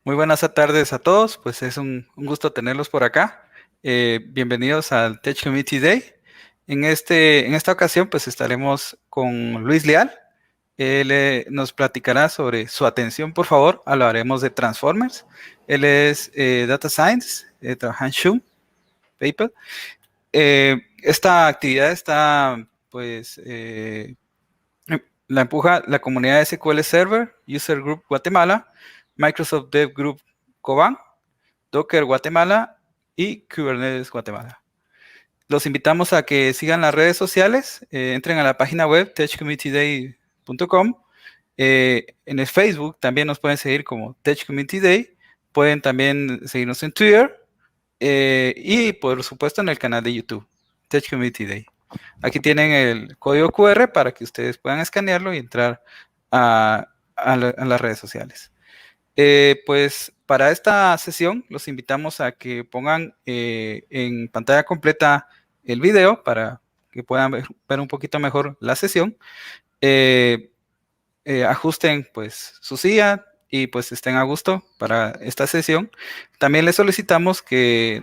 Muy buenas tardes a todos, pues es un gusto tenerlos por acá. Bienvenidos al Tech Community Day. En esta ocasión, pues estaremos con Luis Leal. Él nos platicará sobre su atención, por favor. Hablaremos de Transformers. Él es Data Science, trabaja en Shum, PayPal. Esta actividad está, pues, la empuja la comunidad de SQL Server, User Group Guatemala, Microsoft Dev Group Coban, Docker Guatemala y Kubernetes Guatemala. Los invitamos a que sigan las redes sociales, entren a la página web techcommunityday.com. En el Facebook también nos pueden seguir como Tech Community Day. Pueden también seguirnos en Twitter y por supuesto en el canal de YouTube, Tech Community Day. Aquí tienen el código QR para que ustedes puedan escanearlo y entrar a las redes sociales. Pues para esta sesión los invitamos a que pongan en pantalla completa el video para que puedan ver un poquito mejor la sesión. Eh, Ajusten pues su silla y pues estén a gusto para esta sesión. También les solicitamos que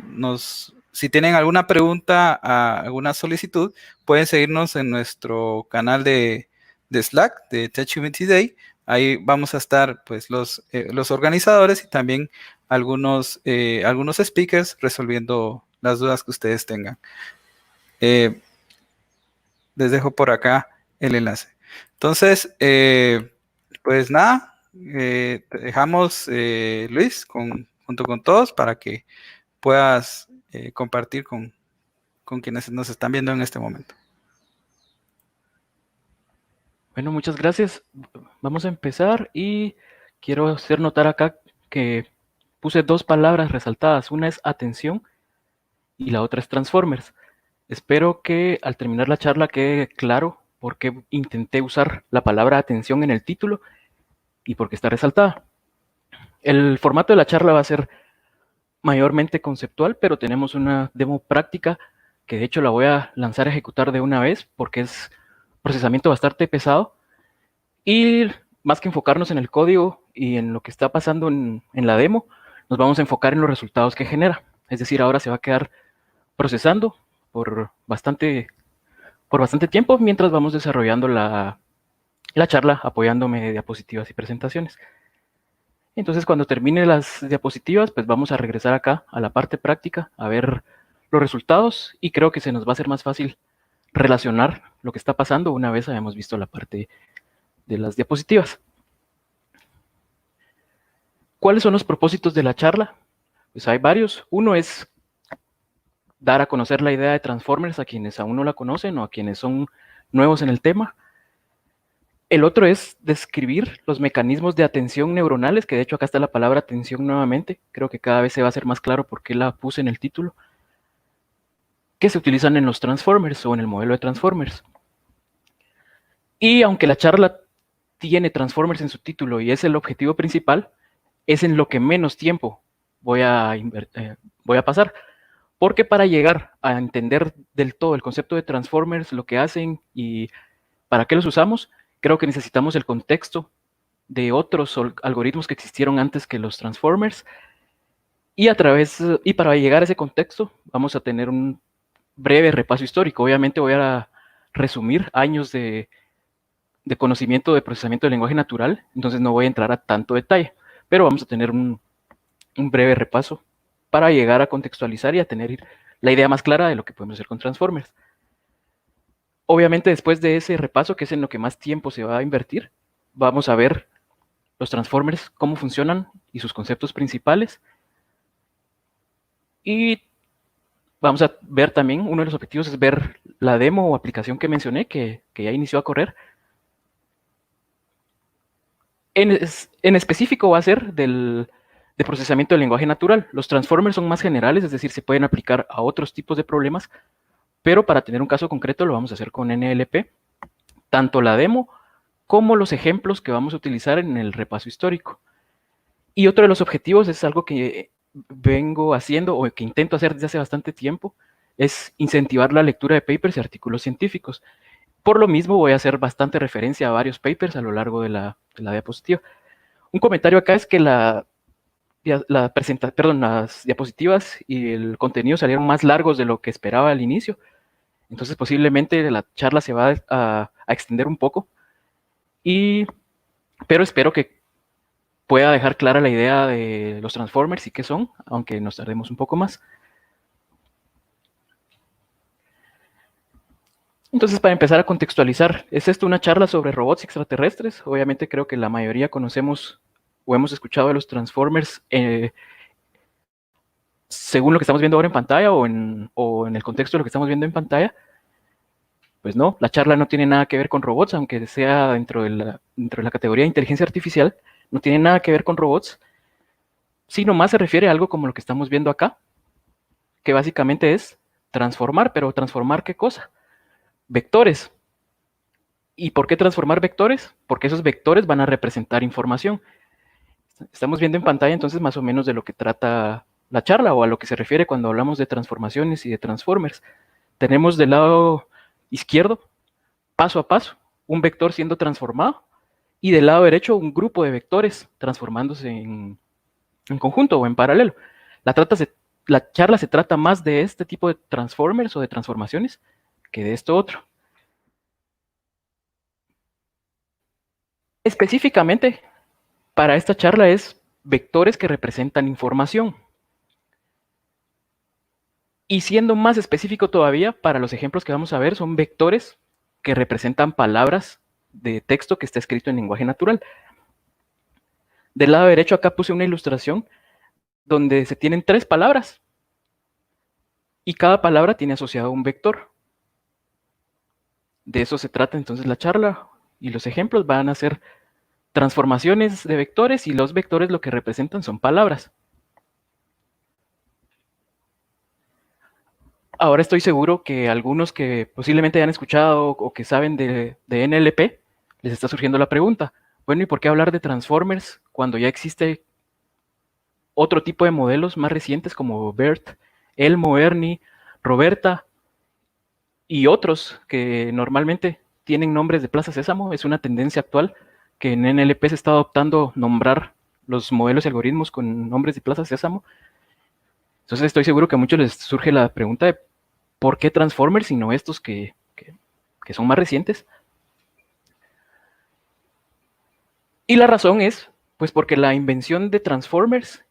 si tienen alguna pregunta, alguna solicitud, pueden seguirnos en nuestro canal de Slack de Tech Community Day. Ahí vamos a estar pues los organizadores y también algunos speakers resolviendo las dudas que ustedes tengan. Eh, Les dejo por acá el enlace. Entonces, pues nada, te dejamos, Luis, junto con todos para que puedas compartir con quienes nos están viendo en este momento. Bueno, muchas gracias. Vamos a empezar y quiero hacer notar acá que puse dos palabras resaltadas. Una es atención y la otra es Transformers. Espero que al terminar la charla quede claro por qué intenté usar la palabra atención en el título y por qué está resaltada. El formato de la charla va a ser mayormente conceptual, pero tenemos una demo práctica que de hecho la voy a lanzar a ejecutar de una vez porque es procesamiento bastante pesado. Y más que enfocarnos en el código y en lo que está pasando en la demo, nos vamos a enfocar en los resultados que genera. Es decir, ahora se va a quedar procesando por bastante, tiempo mientras vamos desarrollando la charla apoyándome de diapositivas y presentaciones. Entonces, cuando termine las diapositivas, pues vamos a regresar acá a la parte práctica a ver los resultados y creo que se nos va a hacer más fácil relacionar lo que está pasando una vez hayamos visto la parte de las diapositivas. ¿Cuáles son los propósitos de la charla? Pues hay varios. Uno es dar a conocer la idea de Transformers a quienes aún no la conocen o a quienes son nuevos en el tema. El otro es describir los mecanismos de atención neuronales, que de hecho acá está la palabra atención nuevamente. Creo que cada vez se va a hacer más claro por qué la puse en el título. Que se utilizan en los Transformers o en el modelo de Transformers. Y aunque la charla tiene Transformers en su título y es el objetivo principal, es en lo que menos tiempo voy a pasar. Porque para llegar a entender del todo el concepto de Transformers, lo que hacen y para qué los usamos, creo que necesitamos el contexto de otros algoritmos que existieron antes que los Transformers. Y para llegar a ese contexto, vamos a tener un breve repaso histórico. Obviamente voy a resumir años de conocimiento de procesamiento del lenguaje natural, entonces no voy a entrar a tanto detalle, pero vamos a tener un breve repaso para llegar a contextualizar y a tener la idea más clara de lo que podemos hacer con Transformers. Obviamente después de ese repaso, que es en lo que más tiempo se va a invertir, vamos a ver los Transformers, cómo funcionan y sus conceptos principales. Y vamos a ver también, uno de los objetivos es ver la demo o aplicación que mencioné, que ya inició a correr. En específico va a ser de procesamiento del lenguaje natural. Los Transformers son más generales, es decir, se pueden aplicar a otros tipos de problemas, pero para tener un caso concreto lo vamos a hacer con NLP, tanto la demo como los ejemplos que vamos a utilizar en el repaso histórico. Y otro de los objetivos es algo que vengo haciendo o que intento hacer desde hace bastante tiempo, es incentivar la lectura de papers y artículos científicos. Por lo mismo voy a hacer bastante referencia a varios papers a lo largo de la diapositiva. Un comentario acá es que las diapositivas y el contenido salieron más largos de lo que esperaba al inicio. Entonces posiblemente la charla se va a extender un poco, pero espero que pueda dejar clara la idea de los Transformers y qué son, aunque nos tardemos un poco más. Entonces, para empezar a contextualizar, ¿es esto una charla sobre robots extraterrestres? Obviamente creo que la mayoría conocemos o hemos escuchado de los Transformers según lo que estamos viendo ahora en pantalla o en el contexto de lo que estamos viendo en pantalla. Pues no, la charla no tiene nada que ver con robots, aunque sea dentro de la categoría de inteligencia artificial, no tiene nada que ver con robots, sino más se refiere a algo como lo que estamos viendo acá, que básicamente es transformar, pero ¿transformar qué cosa? Vectores. ¿Y por qué transformar vectores? Porque esos vectores van a representar información. Estamos viendo en pantalla entonces más o menos de lo que trata la charla o a lo que se refiere cuando hablamos de transformaciones y de transformers. Tenemos del lado izquierdo, paso a paso, un vector siendo transformado y del lado derecho un grupo de vectores transformándose en conjunto o en paralelo. La charla se trata más de este tipo de transformers o de transformaciones que de esto otro. Específicamente, para esta charla es vectores que representan información. Y siendo más específico todavía, para los ejemplos que vamos a ver, son vectores que representan palabras de texto que está escrito en lenguaje natural. Del lado derecho acá puse una ilustración donde se tienen 3 palabras y cada palabra tiene asociado un vector. De eso se trata entonces la charla y los ejemplos van a ser transformaciones de vectores y los vectores lo que representan son palabras. Ahora estoy seguro que algunos que posiblemente hayan escuchado o que saben de NLP les está surgiendo la pregunta, bueno, ¿y por qué hablar de Transformers cuando ya existe otro tipo de modelos más recientes como BERT, Elmo, Ernie, Roberta y otros que normalmente tienen nombres de Plaza Sésamo? Es una tendencia actual que en NLP se está adoptando nombrar los modelos y algoritmos con nombres de Plaza Sésamo. Entonces estoy seguro que a muchos les surge la pregunta de ¿por qué Transformers y no estos que son más recientes? Y la razón es, pues porque la invención de Transformers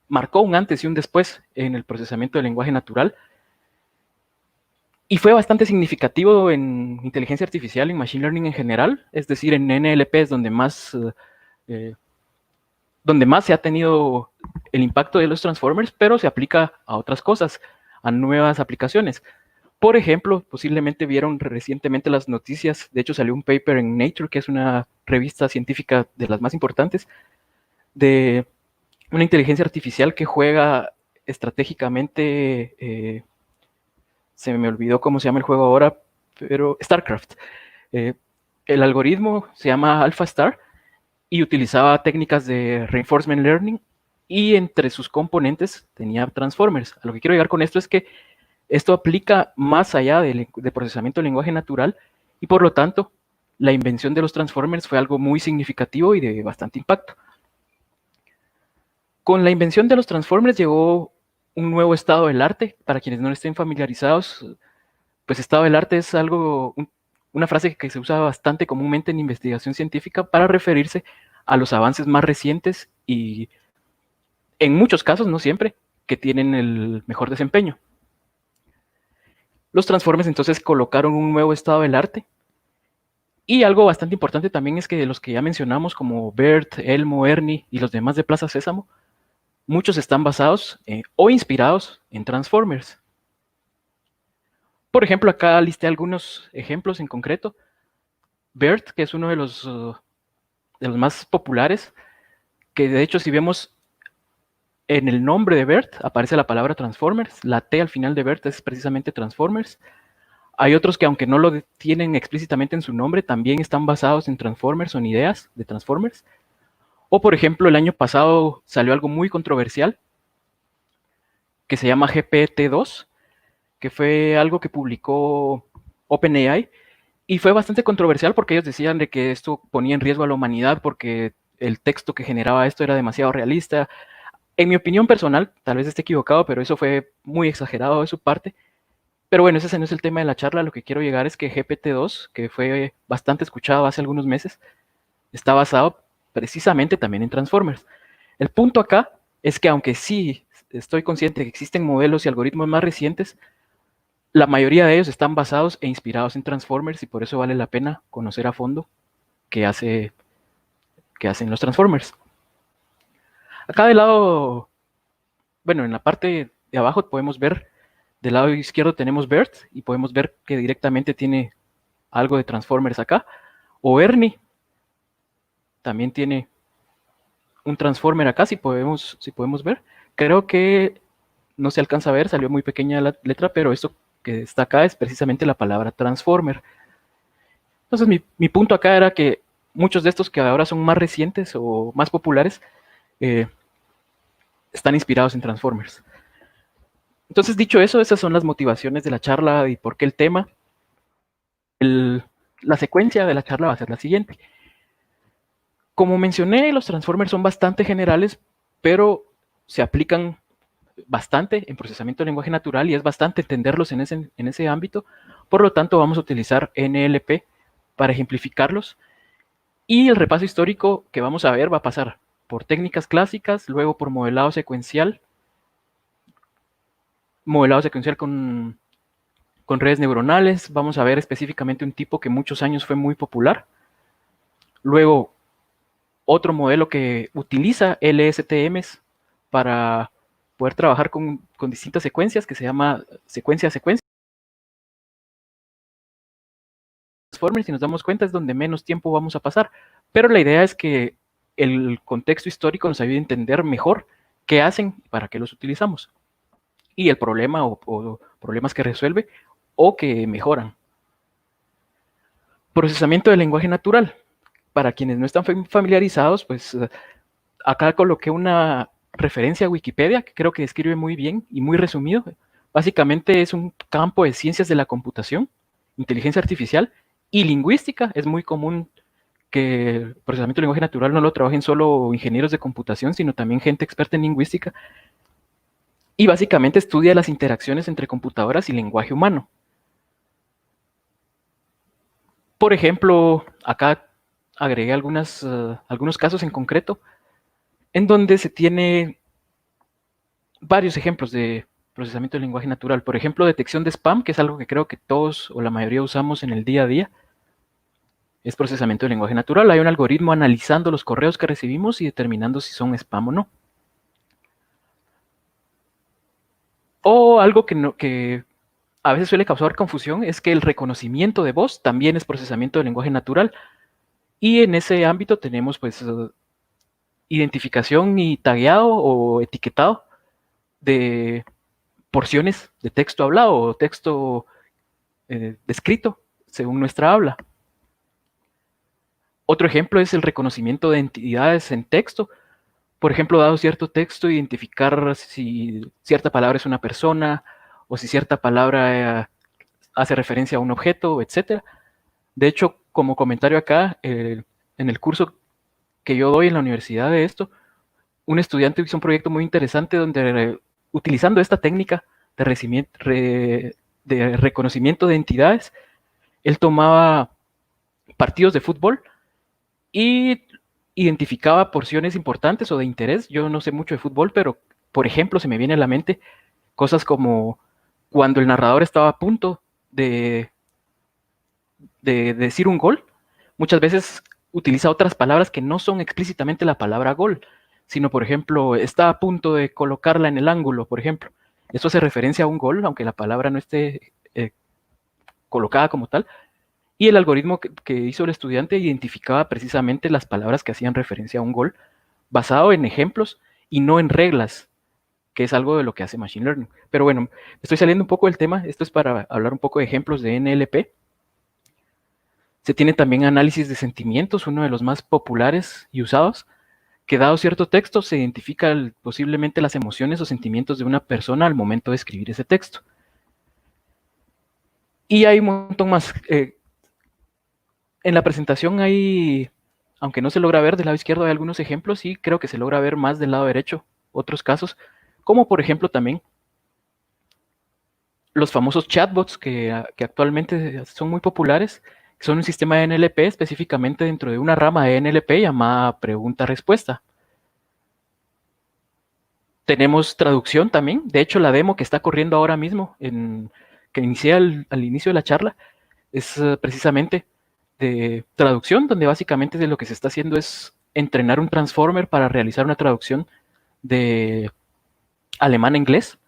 marcó un antes y un después en el procesamiento del lenguaje natural y fue bastante significativo en inteligencia artificial, en machine learning en general, es decir, en NLP es donde más se ha tenido el impacto de los Transformers, pero se aplica a otras cosas, a nuevas aplicaciones. Por ejemplo, posiblemente vieron recientemente las noticias, de hecho salió un paper en Nature, que es una revista científica de las más importantes, de una inteligencia artificial que juega estratégicamente, se me olvidó cómo se llama el juego ahora, pero StarCraft. El algoritmo se llama AlphaStar y utilizaba técnicas de reinforcement learning y entre sus componentes tenía transformers. A lo que quiero llegar con esto es que esto aplica más allá de procesamiento del lenguaje natural y por lo tanto la invención de los transformers fue algo muy significativo y de bastante impacto. Con la invención de los transformers llegó un nuevo estado del arte. Para quienes no estén familiarizados, pues estado del arte es una frase que se usa bastante comúnmente en investigación científica para referirse a los avances más recientes y en muchos casos, no siempre, que tienen el mejor desempeño. Los Transformers entonces colocaron un nuevo estado del arte y algo bastante importante también es que de los que ya mencionamos como Bert, Elmo, Ernie y los demás de Plaza Sésamo, muchos están basados o inspirados en Transformers. Por ejemplo, acá listé algunos ejemplos en concreto. Bert, que es uno de los más populares, que de hecho si vemos en el nombre de BERT aparece la palabra Transformers, la T al final de BERT es precisamente Transformers. Hay otros que aunque no lo tienen explícitamente en su nombre, también están basados en Transformers o en ideas de Transformers. O por ejemplo, el año pasado salió algo muy controversial que se llama GPT-2, que fue algo que publicó OpenAI y fue bastante controversial porque ellos decían de que esto ponía en riesgo a la humanidad porque el texto que generaba esto era demasiado realista. En mi opinión personal, tal vez esté equivocado, pero eso fue muy exagerado de su parte. Pero bueno, ese no es el tema de la charla. Lo que quiero llegar es que GPT-2, que fue bastante escuchado hace algunos meses, está basado precisamente también en Transformers. El punto acá es que aunque sí estoy consciente de que existen modelos y algoritmos más recientes, la mayoría de ellos están basados e inspirados en Transformers y por eso vale la pena conocer a fondo qué hacen los Transformers. Acá del lado, bueno, en la parte de abajo podemos ver, del lado izquierdo tenemos Bert y podemos ver que directamente tiene algo de Transformers acá. O Ernie también tiene un Transformer acá, si podemos ver. Creo que no se alcanza a ver, salió muy pequeña la letra, pero esto que está acá es precisamente la palabra Transformer. Entonces mi punto acá era que muchos de estos que ahora son más recientes o más populares están inspirados en Transformers. Entonces, dicho eso, esas son las motivaciones de la charla y por qué el tema. La secuencia de la charla va a ser la siguiente. Como mencioné, los Transformers son bastante generales, pero se aplican bastante en procesamiento de lenguaje natural y es bastante entenderlos en ese ámbito. Por lo tanto, vamos a utilizar NLP para ejemplificarlos. Y el repaso histórico que vamos a ver va a pasar por técnicas clásicas, luego por modelado secuencial con redes neuronales. Vamos a ver específicamente un tipo que muchos años fue muy popular. Luego, otro modelo que utiliza LSTMs para poder trabajar con distintas secuencias, que se llama secuencia a secuencia. Transformers, si nos damos cuenta, es donde menos tiempo vamos a pasar. Pero la idea es que el contexto histórico nos ayude a entender mejor qué hacen y para qué los utilizamos. Y el problema o problemas que resuelve o que mejoran. Procesamiento del lenguaje natural. Para quienes no están familiarizados, pues acá coloqué una referencia a Wikipedia que creo que describe muy bien y muy resumido. Básicamente es un campo de ciencias de la computación, inteligencia artificial y lingüística. Es muy común que el procesamiento del lenguaje natural no lo trabajen solo ingenieros de computación, sino también gente experta en lingüística. Y básicamente estudia las interacciones entre computadoras y lenguaje humano. Por ejemplo, acá agregué algunos casos en concreto en donde se tiene varios ejemplos de procesamiento del lenguaje natural. Por ejemplo, detección de spam, que es algo que creo que todos o la mayoría usamos en el día a día. Es procesamiento del lenguaje natural. Hay un algoritmo analizando los correos que recibimos y determinando si son spam o no. O algo que a veces suele causar confusión es que el reconocimiento de voz también es procesamiento del lenguaje natural. Y en ese ámbito tenemos pues identificación y tagueado o etiquetado de porciones de texto hablado o texto descrito según nuestra habla. Otro ejemplo es el reconocimiento de entidades en texto. Por ejemplo, dado cierto texto, identificar si cierta palabra es una persona o si cierta palabra hace referencia a un objeto, etc. De hecho, como comentario acá, en el curso que yo doy en la universidad de esto, un estudiante hizo un proyecto muy interesante donde utilizando esta técnica de reconocimiento de entidades, él tomaba partidos de fútbol y identificaba porciones importantes o de interés. Yo no sé mucho de fútbol, pero por ejemplo se me viene a la mente cosas como cuando el narrador estaba a punto de decir un gol, muchas veces utiliza otras palabras que no son explícitamente la palabra gol, sino por ejemplo está a punto de colocarla en el ángulo, por ejemplo. Eso hace referencia a un gol, aunque la palabra no esté colocada como tal. Y el algoritmo que hizo el estudiante identificaba precisamente las palabras que hacían referencia a un gol, basado en ejemplos y no en reglas, que es algo de lo que hace Machine Learning. Pero bueno, estoy saliendo un poco del tema. Esto es para hablar un poco de ejemplos de NLP. Se tiene también análisis de sentimientos, uno de los más populares y usados, que dado cierto texto se identifica posiblemente las emociones o sentimientos de una persona al momento de escribir ese texto. Y hay un montón más. En la presentación hay, aunque no se logra ver del lado izquierdo, hay algunos ejemplos y creo que se logra ver más del lado derecho otros casos, como por ejemplo también los famosos chatbots que actualmente son muy populares, que son un sistema de NLP específicamente dentro de una rama de NLP llamada pregunta-respuesta. Tenemos traducción también. De hecho, la demo que está corriendo ahora mismo, que inicié al inicio de la charla, es precisamente de traducción, donde básicamente de lo que se está haciendo es entrenar un transformer para realizar una traducción de alemán a inglés.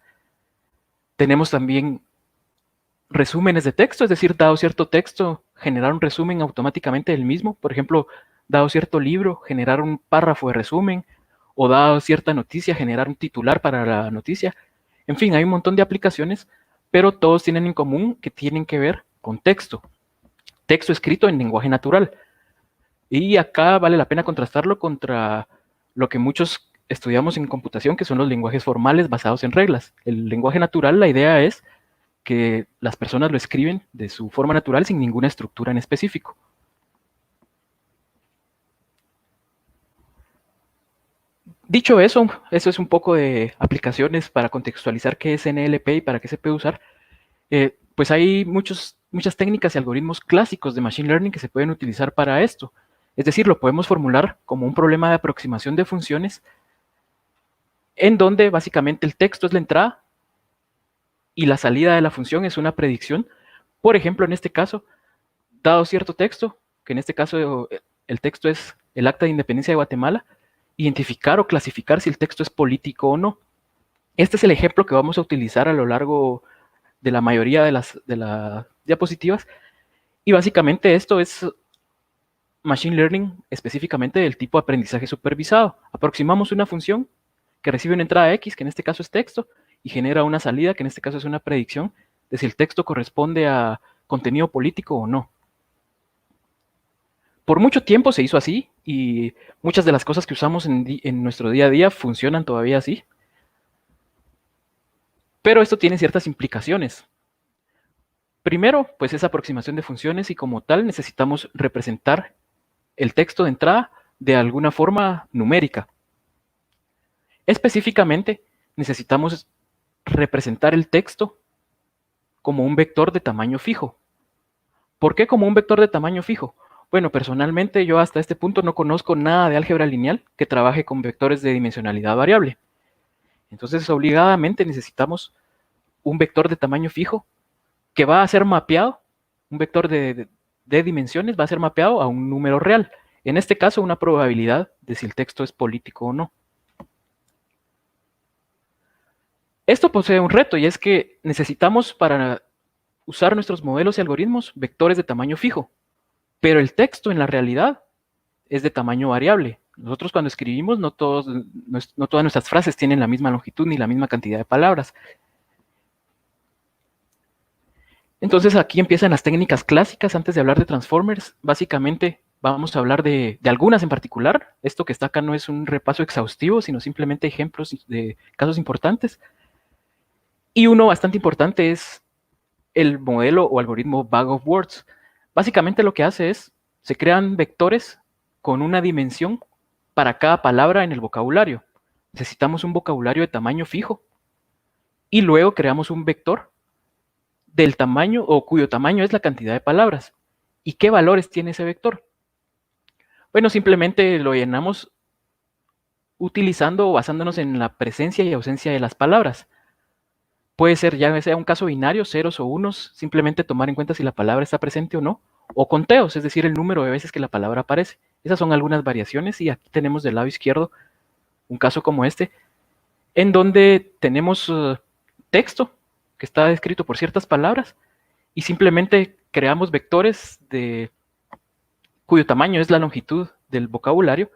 Tenemos también resúmenes de texto, es decir, dado cierto texto, generar un resumen automáticamente del mismo. Por ejemplo, dado cierto libro, generar un párrafo de resumen, o dado cierta noticia, generar un titular para la noticia. En fin, hay un montón de aplicaciones, pero todos tienen en común que tienen que ver con texto. Texto escrito en lenguaje natural. Y acá vale la pena contrastarlo contra lo que muchos estudiamos en computación, que son los lenguajes formales basados en reglas. El lenguaje natural, la idea es que las personas lo escriben de su forma natural sin ninguna estructura en específico. Dicho eso, eso es un poco de aplicaciones para contextualizar qué es NLP y para qué se puede usar. Pues hay muchas técnicas y algoritmos clásicos de Machine Learning que se pueden utilizar para esto. Es decir, lo podemos formular como un problema de aproximación de funciones en donde básicamente el texto es la entrada y la salida de la función es una predicción. Por ejemplo, en este caso, dado cierto texto, que en este caso el texto es el Acta de Independencia de Guatemala, identificar o clasificar si el texto es político o no. Este es el ejemplo que vamos a utilizar a lo largo de la mayoría de las diapositivas. Y básicamente esto es Machine Learning específicamente del tipo aprendizaje supervisado. Aproximamos una función que recibe una entrada X, que en este caso es texto, y genera una salida, que en este caso es una predicción de si el texto corresponde a contenido político o no. Por mucho tiempo se hizo así y muchas de las cosas que usamos en nuestro día a día funcionan todavía así. Pero esto tiene ciertas implicaciones. Primero, pues es aproximación de funciones y como tal necesitamos representar el texto de entrada de alguna forma numérica. Específicamente, necesitamos representar el texto como un vector de tamaño fijo. ¿Por qué como un vector de tamaño fijo? Bueno, personalmente yo hasta este punto no conozco nada de álgebra lineal que trabaje con vectores de dimensionalidad variable. Entonces, obligadamente necesitamos un vector de tamaño fijo que va a ser mapeado, un vector de dimensiones va a ser mapeado a un número real. En este caso, una probabilidad de si el texto es político o no. Esto posee un reto y es que necesitamos para usar nuestros modelos y algoritmos vectores de tamaño fijo, pero el texto en la realidad es de tamaño variable. Nosotros cuando escribimos no todas nuestras frases tienen la misma longitud ni la misma cantidad de palabras. Entonces aquí empiezan las técnicas clásicas. Antes de hablar de transformers, básicamente vamos a hablar de algunas en particular. Esto que está acá no es un repaso exhaustivo, sino simplemente ejemplos de casos importantes. Y uno bastante importante es el modelo o algoritmo Bag of Words. Básicamente lo que hace es, se crean vectores con una dimensión para cada palabra en el vocabulario. Necesitamos un vocabulario de tamaño fijo y luego creamos un vector del tamaño o cuyo tamaño es la cantidad de palabras. ¿Y qué valores tiene ese vector? Bueno, simplemente lo llenamos utilizando o basándonos en la presencia y ausencia de las palabras. Puede ser ya sea un caso binario, ceros o unos, simplemente tomar en cuenta si la palabra está presente o no, o conteos, es decir, el número de veces que la palabra aparece. Esas son algunas variaciones y aquí tenemos del lado izquierdo un caso como este, en donde tenemos texto que está escrito por ciertas palabras y simplemente creamos vectores cuyo tamaño es la longitud del vocabulario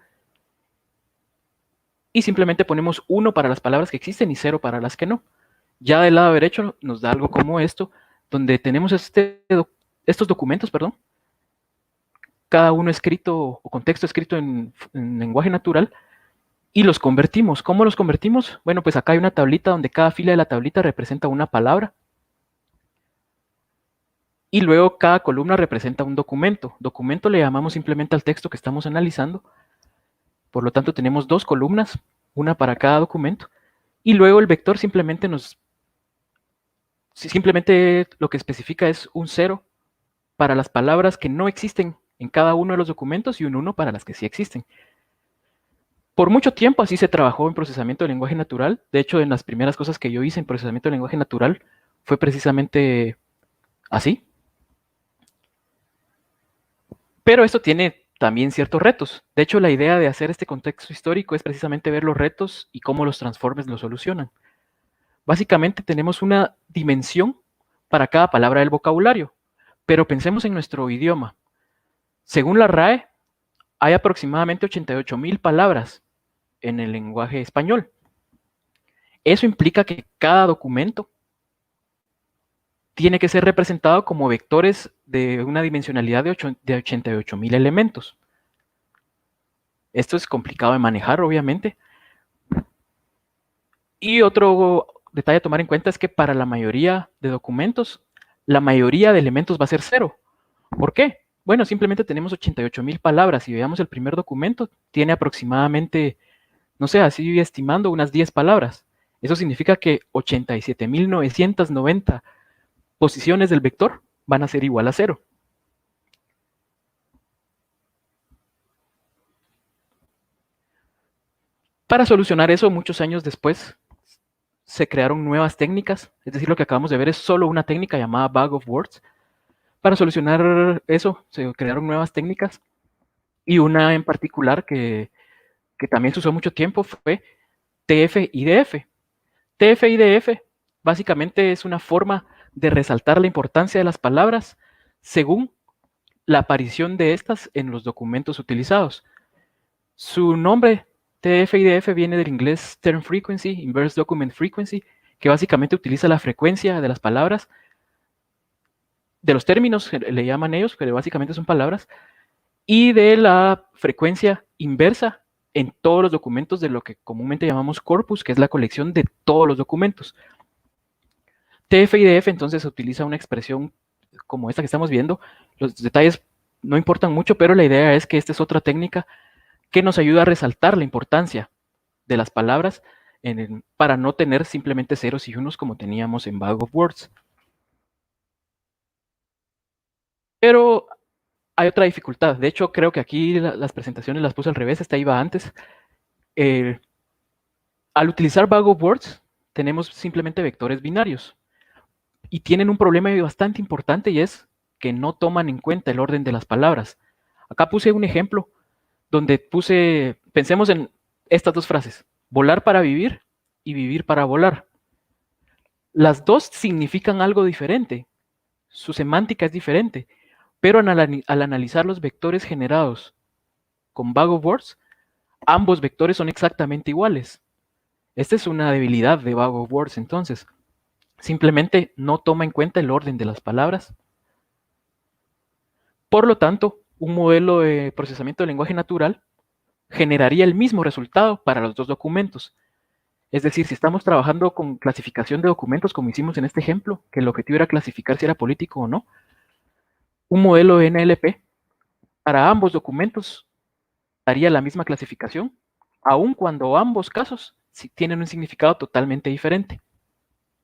y simplemente ponemos 1 para las palabras que existen y 0 para las que no. Ya del lado derecho nos da algo como esto, donde tenemos estos documentos, cada uno escrito o con texto escrito en lenguaje natural, y los convertimos. ¿Cómo los convertimos? Bueno, pues acá hay una tablita donde cada fila de la tablita representa una palabra, y luego cada columna representa un documento. Documento le llamamos simplemente al texto que estamos analizando. Por lo tanto, tenemos 2 columnas una para cada documento, y luego el vector simplemente lo que especifica es un 0 para las palabras que no existen en cada uno de los documentos y un 1 para las que sí existen. Por mucho tiempo así se trabajó en procesamiento de lenguaje natural. De hecho, en las primeras cosas que yo hice en procesamiento de lenguaje natural fue precisamente así. Pero esto tiene también ciertos retos. De hecho, la idea de hacer este contexto histórico es precisamente ver los retos y cómo los transformes lo solucionan. Básicamente tenemos una dimensión para cada palabra del vocabulario, pero pensemos en nuestro idioma. Según la RAE, hay aproximadamente 88,000 palabras en el lenguaje español. Eso implica que cada documento tiene que ser representado como vectores de una dimensionalidad de 88,000 elementos. Esto es complicado de manejar, obviamente. Y otro detalle a tomar en cuenta es que para la mayoría de documentos, la mayoría de elementos va a ser 0. ¿Por qué? Bueno, simplemente tenemos 88,000 palabras y veamos el primer documento, tiene aproximadamente, no sé, así estimando unas 10 palabras. Eso significa que 87,990 posiciones del vector van a ser igual a 0. Para solucionar eso, muchos años después, se crearon nuevas técnicas, es decir, lo que acabamos de ver es solo una técnica llamada Bag of Words. Para solucionar eso, se crearon nuevas técnicas y una en particular que también se usó mucho tiempo fue TF-IDF. TF-IDF básicamente es una forma de resaltar la importancia de las palabras según la aparición de estas en los documentos utilizados. Su nombre TF-IDF viene del inglés Term Frequency, Inverse Document Frequency, que básicamente utiliza la frecuencia de las palabras, de los términos que le llaman ellos, que básicamente son palabras, y de la frecuencia inversa en todos los documentos de lo que comúnmente llamamos corpus, que es la colección de todos los documentos. TF-IDF entonces utiliza una expresión como esta que estamos viendo. Los detalles no importan mucho, pero la idea es que esta es otra técnica que nos ayuda a resaltar la importancia de las palabras para no tener simplemente ceros y unos como teníamos en Bag of Words. Pero hay otra dificultad. De hecho, creo que aquí las presentaciones las puse al revés, esta iba antes. Al utilizar Bag of Words, tenemos simplemente vectores binarios. Y tienen un problema bastante importante y es que no toman en cuenta el orden de las palabras. Acá puse un ejemplo donde pensemos en estas dos frases, volar para vivir y vivir para volar. Las dos significan algo diferente, su semántica es diferente, pero al analizar los vectores generados con Bag of Words, ambos vectores son exactamente iguales. Esta es una debilidad de Bag of Words, entonces. Simplemente no toma en cuenta el orden de las palabras. Por lo tanto, un modelo de procesamiento de lenguaje natural generaría el mismo resultado para los dos documentos. Es decir, si estamos trabajando con clasificación de documentos, como hicimos en este ejemplo, que el objetivo era clasificar si era político o no, un modelo de NLP para ambos documentos daría la misma clasificación, aun cuando ambos casos tienen un significado totalmente diferente,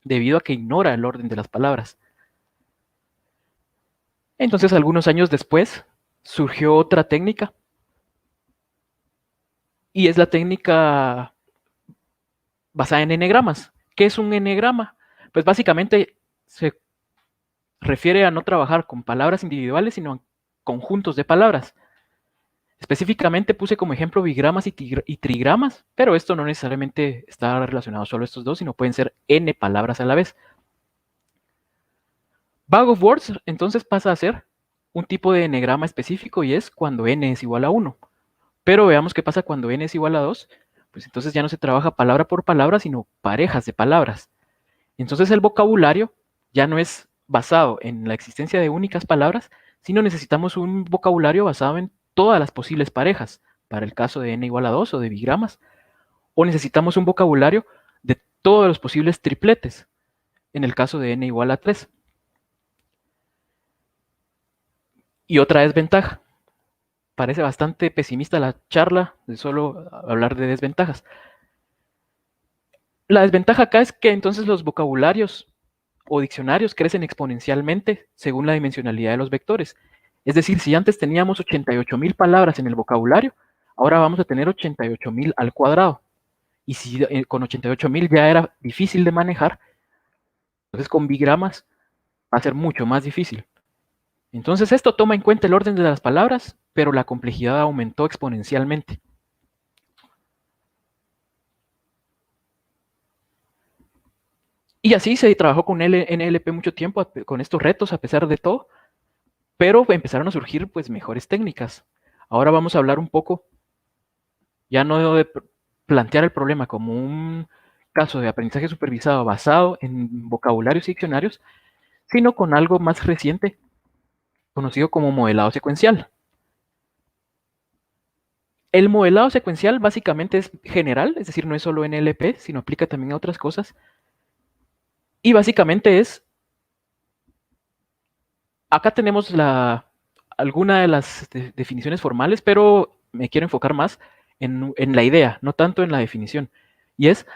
debido a que ignora el orden de las palabras. Entonces, algunos años después, surgió otra técnica, y es la técnica basada en enegramas. ¿Qué es un enegrama? Pues básicamente se refiere a no trabajar con palabras individuales, sino en conjuntos de palabras. Específicamente puse como ejemplo bigramas y trigramas, pero esto no necesariamente está relacionado solo a estos dos, sino pueden ser n palabras a la vez. Bag of Words entonces pasa a ser un tipo de enegrama específico y es cuando n es igual a 1. Pero veamos qué pasa cuando n es igual a 2, pues entonces ya no se trabaja palabra por palabra, sino parejas de palabras. Entonces el vocabulario ya no es basado en la existencia de únicas palabras, sino necesitamos un vocabulario basado en todas las posibles parejas, para el caso de n igual a 2 o de bigramas, o necesitamos un vocabulario de todos los posibles tripletes, en el caso de n igual a 3. Y otra desventaja. Parece bastante pesimista la charla de solo hablar de desventajas. La desventaja acá es que entonces los vocabularios o diccionarios crecen exponencialmente según la dimensionalidad de los vectores. Es decir, si antes teníamos 88.000 palabras en el vocabulario, ahora vamos a tener 88.000 al cuadrado. Y si con 88.000 ya era difícil de manejar, entonces con bigramas va a ser mucho más difícil. Entonces esto toma en cuenta el orden de las palabras, pero la complejidad aumentó exponencialmente. Y así se trabajó con NLP mucho tiempo, con estos retos a pesar de todo, pero empezaron a surgir pues mejores técnicas. Ahora vamos a hablar un poco, ya no de plantear el problema como un caso de aprendizaje supervisado basado en vocabularios y diccionarios, sino con algo más reciente, conocido como modelado secuencial. El modelado secuencial básicamente es general, es decir, no es solo NLP, sino aplica también a otras cosas. Y básicamente es, acá tenemos alguna de las definiciones formales, pero me quiero enfocar más en la idea, no tanto en la definición. Y es,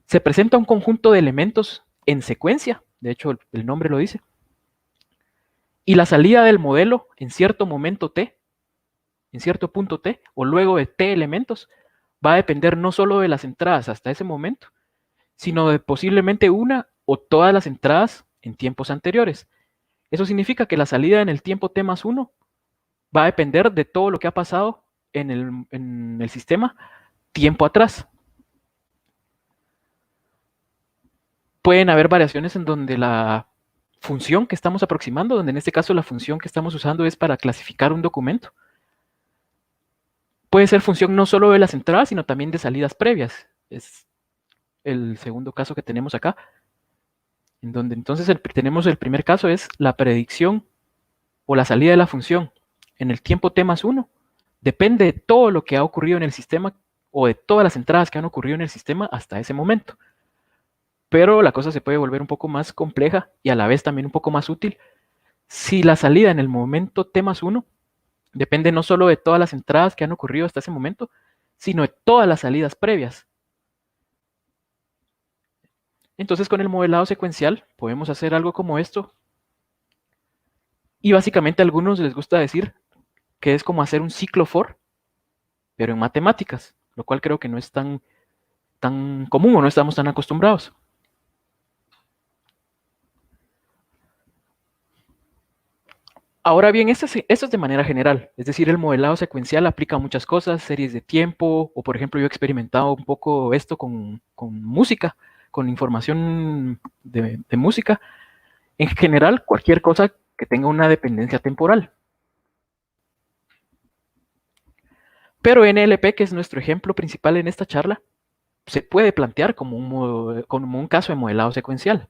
se presenta un conjunto de elementos en secuencia, de hecho el nombre lo dice, y la salida del modelo en cierto momento t, en cierto punto t, o luego de t elementos, va a depender no solo de las entradas hasta ese momento, sino de posiblemente una o todas las entradas en tiempos anteriores. Eso significa que la salida en el tiempo t más 1 va a depender de todo lo que ha pasado en el sistema tiempo atrás. Pueden haber variaciones en donde la función que estamos aproximando, donde en este caso la función que estamos usando es para clasificar un documento, puede ser función no solo de las entradas, sino también de salidas previas. Es el segundo caso que tenemos acá, en donde entonces tenemos el primer caso es la predicción o la salida de la función en el tiempo t más 1. Depende de todo lo que ha ocurrido en el sistema o de todas las entradas que han ocurrido en el sistema hasta ese momento. Pero la cosa se puede volver un poco más compleja y a la vez también un poco más útil si la salida en el momento t más 1 depende no solo de todas las entradas que han ocurrido hasta ese momento, sino de todas las salidas previas. Entonces con el modelado secuencial podemos hacer algo como esto. Y básicamente a algunos les gusta decir que es como hacer un ciclo for, pero en matemáticas, lo cual creo que no es tan común o no estamos tan acostumbrados. Ahora bien, esto es de manera general, es decir, el modelado secuencial aplica a muchas cosas, series de tiempo, o por ejemplo yo he experimentado un poco esto con música, con información de música. En general, cualquier cosa que tenga una dependencia temporal. Pero NLP, que es nuestro ejemplo principal en esta charla, se puede plantear como un caso de modelado secuencial.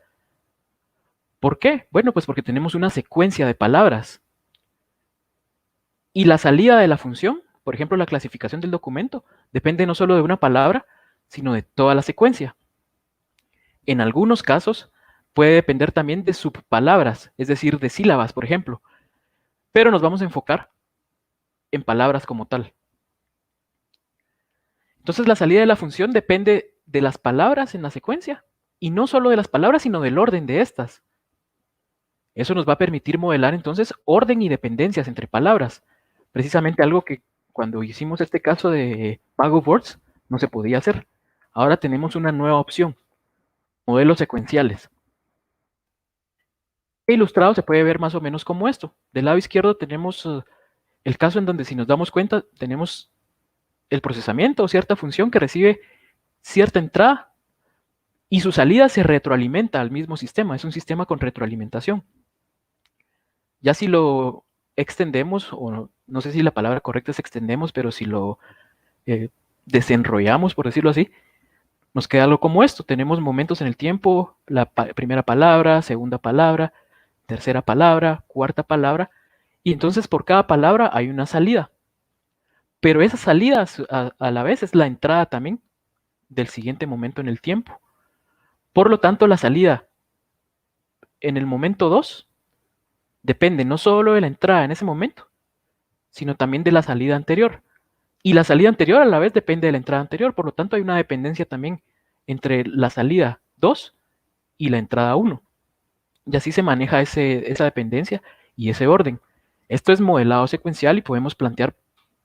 ¿Por qué? Bueno, pues porque tenemos una secuencia de palabras. Y la salida de la función, por ejemplo, la clasificación del documento, depende no solo de una palabra, sino de toda la secuencia. En algunos casos, puede depender también de subpalabras, es decir, de sílabas, por ejemplo. Pero nos vamos a enfocar en palabras como tal. Entonces, la salida de la función depende de las palabras en la secuencia. Y no solo de las palabras, sino del orden de estas. Eso nos va a permitir modelar entonces orden y dependencias entre palabras. Precisamente algo que cuando hicimos este caso de Pago Words no se podía hacer. Ahora tenemos una nueva opción, modelos secuenciales. Ilustrado se puede ver más o menos como esto. Del lado izquierdo tenemos el caso en donde si nos damos cuenta tenemos el procesamiento o cierta función que recibe cierta entrada y su salida se retroalimenta al mismo sistema. Es un sistema con retroalimentación. Ya si lo extendemos, o no sé si la palabra correcta es extendemos, pero si lo desenrollamos, por decirlo así, nos queda algo como esto. Tenemos momentos en el tiempo, la primera palabra, segunda palabra, tercera palabra, cuarta palabra, y entonces por cada palabra hay una salida. Pero esa salida a la vez es la entrada también del siguiente momento en el tiempo. Por lo tanto, la salida en el momento 2 depende no solo de la entrada en ese momento, sino también de la salida anterior. Y la salida anterior a la vez depende de la entrada anterior, por lo tanto hay una dependencia también entre la salida 2 y la entrada 1. Y así se maneja esa dependencia y ese orden. Esto es modelado secuencial y podemos plantear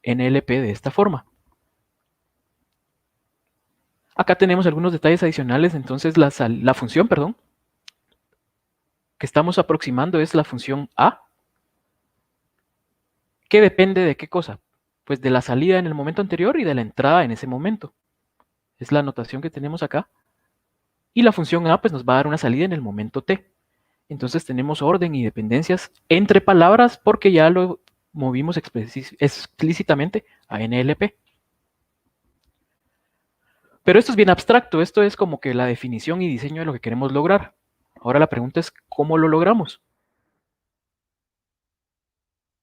NLP de esta forma. Acá tenemos algunos detalles adicionales. Entonces la función, que estamos aproximando es la función A, que depende de qué cosa, pues de la salida en el momento anterior y de la entrada en ese momento. Es la notación que tenemos acá. Y la función A pues nos va a dar una salida en el momento T. Entonces tenemos orden y dependencias entre palabras porque ya lo movimos explícitamente a NLP. Pero esto es bien abstracto, esto es como que la definición y diseño de lo que queremos lograr. Ahora la pregunta es, ¿cómo lo logramos?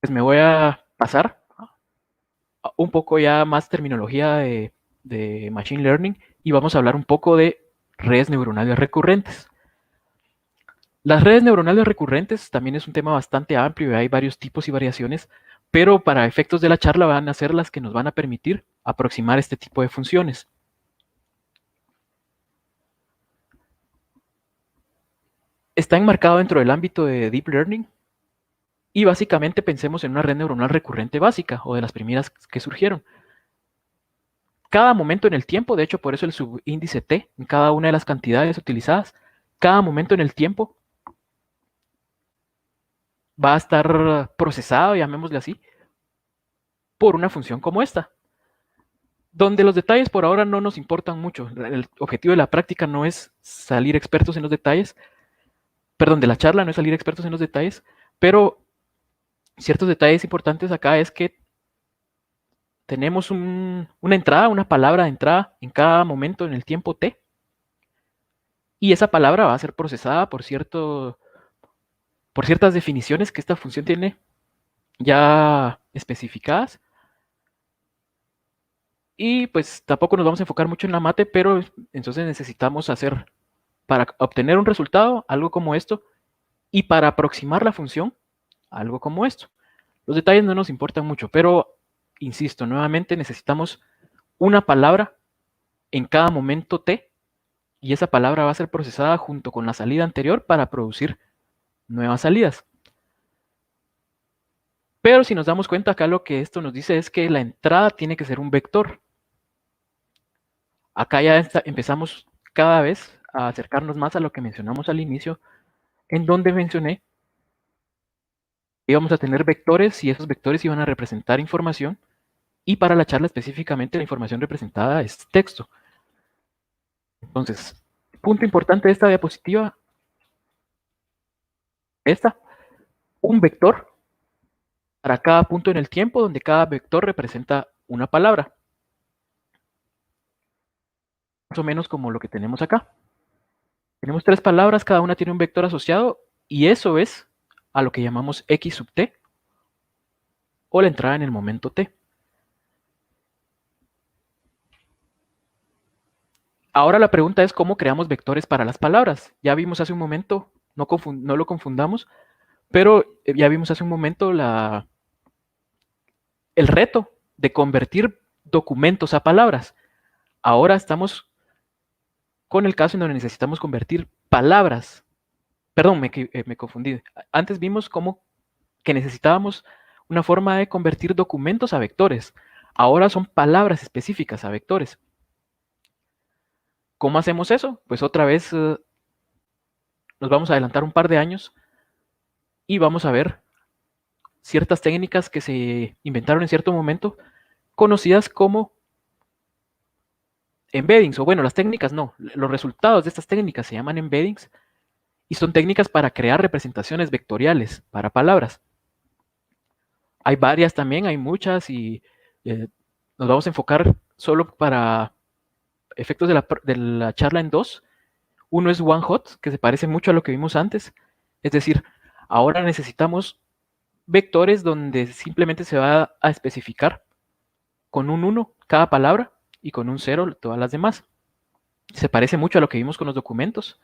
Pues me voy a pasar a un poco ya más terminología de Machine Learning y vamos a hablar un poco de redes neuronales recurrentes. Las redes neuronales recurrentes también es un tema bastante amplio y hay varios tipos y variaciones, pero para efectos de la charla van a ser las que nos van a permitir aproximar este tipo de funciones. Está enmarcado dentro del ámbito de Deep Learning y básicamente pensemos en una red neuronal recurrente básica o de las primeras que surgieron. Cada momento en el tiempo, de hecho por eso el subíndice T en cada una de las cantidades utilizadas, cada momento en el tiempo va a estar procesado, llamémosle así, por una función como esta, donde los detalles por ahora no nos importan mucho. El objetivo de la práctica no es salir expertos en los detalles, perdón, de la charla no es salir expertos en los detalles, pero ciertos detalles importantes acá es que tenemos una entrada, una palabra de entrada en cada momento en el tiempo T, y esa palabra va a ser procesada por ciertas definiciones que esta función tiene ya especificadas. Y pues tampoco nos vamos a enfocar mucho en la mate, pero entonces necesitamos hacer, para obtener un resultado, algo como esto, y para aproximar la función, algo como esto. Los detalles no nos importan mucho, pero insisto, nuevamente necesitamos una palabra en cada momento T, y esa palabra va a ser procesada junto con la salida anterior para producir nuevas salidas. Pero si nos damos cuenta acá, lo que esto nos dice es que la entrada tiene que ser un vector. Acá ya empezamos cada vez a acercarnos más a lo que mencionamos al inicio, en donde mencioné que íbamos a tener vectores y esos vectores iban a representar información, y para la charla específicamente la información representada es texto. Entonces, punto importante de esta diapositiva, un vector para cada punto en el tiempo, donde cada vector representa una palabra. Más o menos como lo que tenemos acá. Tenemos 3 palabras, cada una tiene un vector asociado, y eso es a lo que llamamos X sub T, o la entrada en el momento T. Ahora la pregunta es cómo creamos vectores para las palabras. Ya vimos hace un momento, no lo confundamos, pero ya vimos hace un momento el reto de convertir documentos a palabras. Ahora estamos con el caso en donde necesitamos convertir palabras. Perdón, me confundí. Antes vimos cómo que necesitábamos una forma de convertir documentos a vectores. Ahora son palabras específicas a vectores. ¿Cómo hacemos eso? Pues otra vez nos vamos a adelantar un par de años y vamos a ver ciertas técnicas que se inventaron en cierto momento, conocidas como embeddings, o bueno, las técnicas no, los resultados de estas técnicas se llaman embeddings y son técnicas para crear representaciones vectoriales para palabras. Hay varias también, hay muchas y nos vamos a enfocar solo para efectos de la charla en 2. Uno es one hot, que se parece mucho a lo que vimos antes, es decir, ahora necesitamos vectores donde simplemente se va a especificar con un 1 cada palabra y con un 0 todas las demás. Se parece mucho a lo que vimos con los documentos,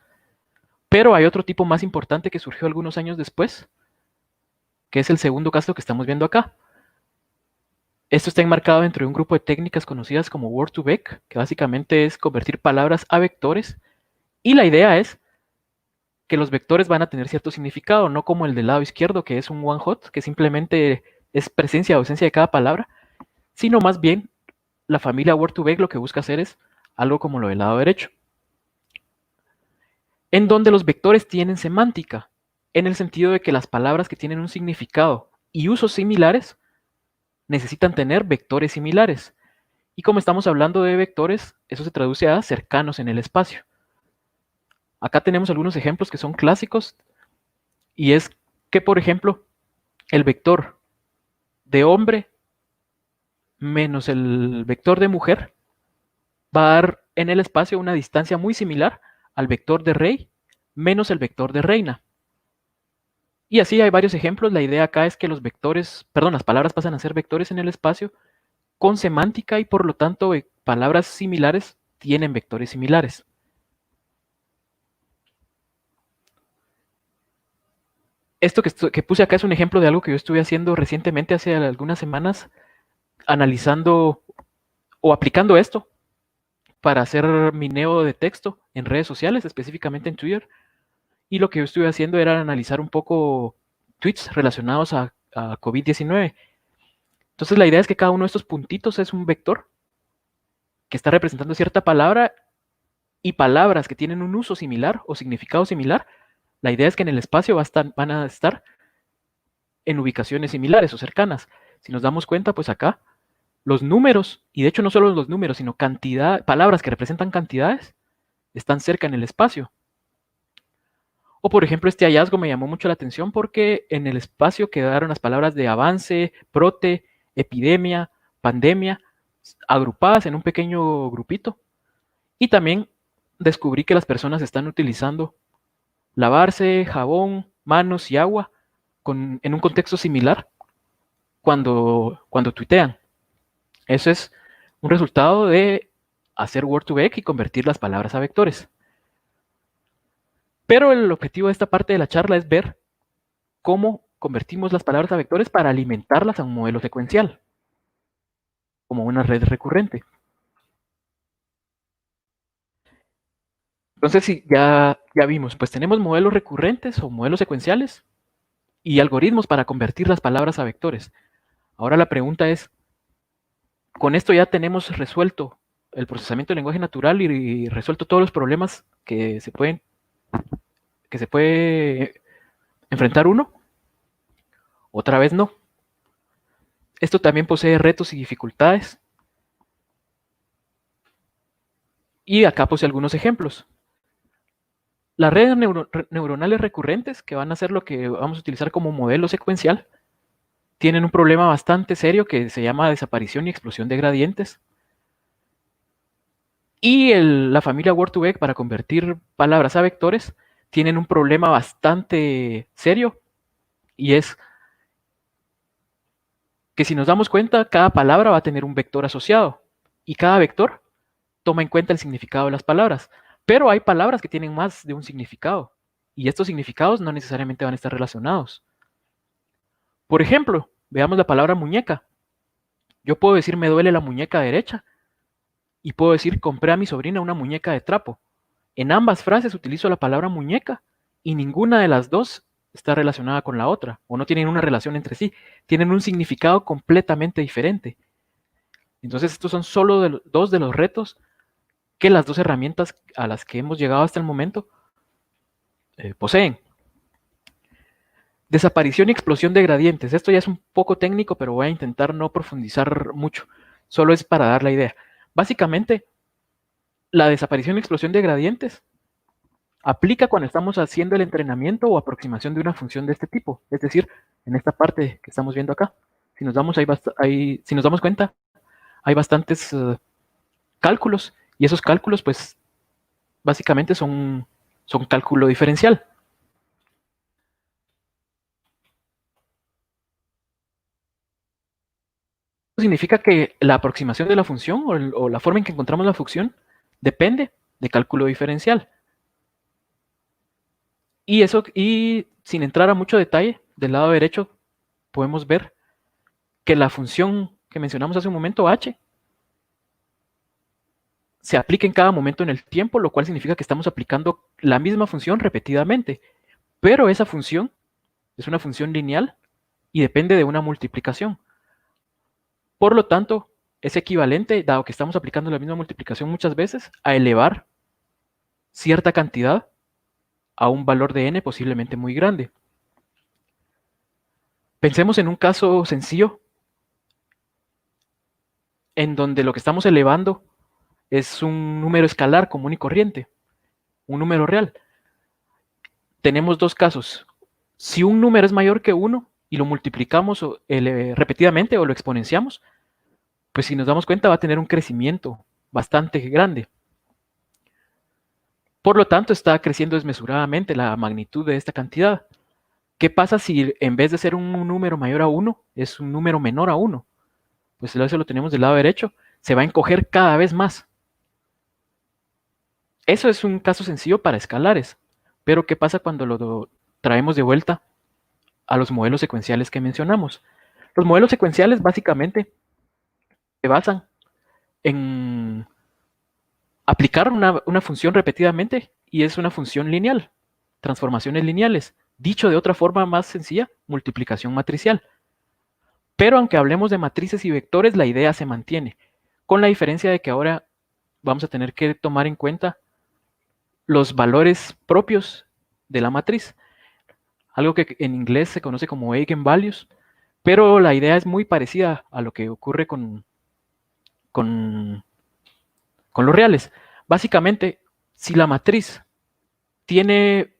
pero hay otro tipo más importante que surgió algunos años después, que es el segundo caso que estamos viendo acá. Esto está enmarcado dentro de un grupo de técnicas conocidas como Word2Vec, que básicamente es convertir palabras a vectores. Y la idea es que los vectores van a tener cierto significado, no como el del lado izquierdo, que es un one hot, que simplemente es presencia o ausencia de cada palabra, sino más bien la familia Word2Vec lo que busca hacer es algo como lo del lado derecho, en donde los vectores tienen semántica, en el sentido de que las palabras que tienen un significado y usos similares necesitan tener vectores similares. Y como estamos hablando de vectores, eso se traduce a cercanos en el espacio. Acá tenemos algunos ejemplos que son clásicos, y es que, por ejemplo, el vector de hombre menos el vector de mujer va a dar en el espacio una distancia muy similar al vector de rey menos el vector de reina. Y así hay varios ejemplos. La idea acá es que los vectores, perdón, las palabras pasan a ser vectores en el espacio con semántica y por lo tanto palabras similares tienen vectores similares. Esto que puse acá es un ejemplo de algo que yo estuve haciendo recientemente, hace algunas semanas, analizando o aplicando esto para hacer mineo de texto en redes sociales, específicamente en Twitter. Y lo que yo estuve haciendo era analizar un poco tweets relacionados a COVID-19. Entonces la idea es que cada uno de estos puntitos es un vector que está representando cierta palabra, y palabras que tienen un uso similar o significado similar, la idea es que en el espacio van a estar en ubicaciones similares o cercanas. Si nos damos cuenta, pues acá los números, y de hecho no solo los números, sino palabras que representan cantidades, están cerca en el espacio. O por ejemplo, este hallazgo me llamó mucho la atención porque en el espacio quedaron las palabras de avance, brote, epidemia, pandemia, agrupadas en un pequeño grupito. Y también descubrí que las personas están utilizando lavarse, jabón, manos y agua en un contexto similar cuando tuitean. Eso es un resultado de hacer Word2Vec y convertir las palabras a vectores. Pero el objetivo de esta parte de la charla es ver cómo convertimos las palabras a vectores para alimentarlas a un modelo secuencial, como una red recurrente. Entonces, si ya vimos, pues tenemos modelos recurrentes o modelos secuenciales y algoritmos para convertir las palabras a vectores. Ahora la pregunta es, con esto ya tenemos resuelto el procesamiento del lenguaje natural y resuelto todos los problemas que se puede enfrentar uno. Otra vez no. Esto también posee retos y dificultades. Y acá puse algunos ejemplos. Las redes neuronales recurrentes, que van a ser lo que vamos a utilizar como modelo secuencial, tienen un problema bastante serio que se llama desaparición y explosión de gradientes. Y la familia Word2Vec, para convertir palabras a vectores, tienen un problema bastante serio, y es que si nos damos cuenta, cada palabra va a tener un vector asociado, y cada vector toma en cuenta el significado de las palabras. Pero hay palabras que tienen más de un significado, y estos significados no necesariamente van a estar relacionados. Por ejemplo, veamos la palabra muñeca. Yo puedo decir me duele la muñeca derecha, y puedo decir compré a mi sobrina una muñeca de trapo. En ambas frases utilizo la palabra muñeca, y ninguna de las dos está relacionada con la otra, o no tienen una relación entre sí, tienen un significado completamente diferente. Entonces estos son solo dos de los retos que las dos herramientas a las que hemos llegado hasta el momento poseen. Desaparición y explosión de gradientes. Esto ya es un poco técnico, pero voy a intentar no profundizar mucho. Solo es para dar la idea. Básicamente, la desaparición y explosión de gradientes aplica cuando estamos haciendo el entrenamiento o aproximación de una función de este tipo. Es decir, en esta parte que estamos viendo acá. Si nos damos cuenta, hay bastantes cálculos, y esos cálculos, pues, básicamente son cálculo diferencial. Significa que la aproximación de la función o la forma en que encontramos la función depende de cálculo diferencial. Y sin entrar a mucho detalle, del lado derecho podemos ver que la función que mencionamos hace un momento, h, se aplica en cada momento en el tiempo, lo cual significa que estamos aplicando la misma función repetidamente. Pero esa función es una función lineal y depende de una multiplicación. Por lo tanto, es equivalente, dado que estamos aplicando la misma multiplicación muchas veces, a elevar cierta cantidad a un valor de n posiblemente muy grande. Pensemos en un caso sencillo en donde lo que estamos elevando es un número escalar común y corriente, un número real. Tenemos dos casos. Si un número es mayor que 1 y lo multiplicamos repetidamente o lo exponenciamos, pues si nos damos cuenta va a tener un crecimiento bastante grande. Por lo tanto, está creciendo desmesuradamente la magnitud de esta cantidad. ¿Qué pasa si en vez de ser un número mayor a 1, es un número menor a 1? Pues eso lo tenemos del lado derecho, se va a encoger cada vez más. Eso es un caso sencillo para escalares, pero ¿qué pasa cuando lo traemos de vuelta a los modelos secuenciales que mencionamos? Los modelos secuenciales básicamente se basan en aplicar una función repetidamente y es una función lineal, transformaciones lineales. Dicho de otra forma más sencilla, multiplicación matricial. Pero aunque hablemos de matrices y vectores, la idea se mantiene, con la diferencia de que ahora vamos a tener que tomar en cuenta los valores propios de la matriz, algo que en inglés se conoce como eigenvalues, pero la idea es muy parecida a lo que ocurre con los reales. Básicamente, si la matriz tiene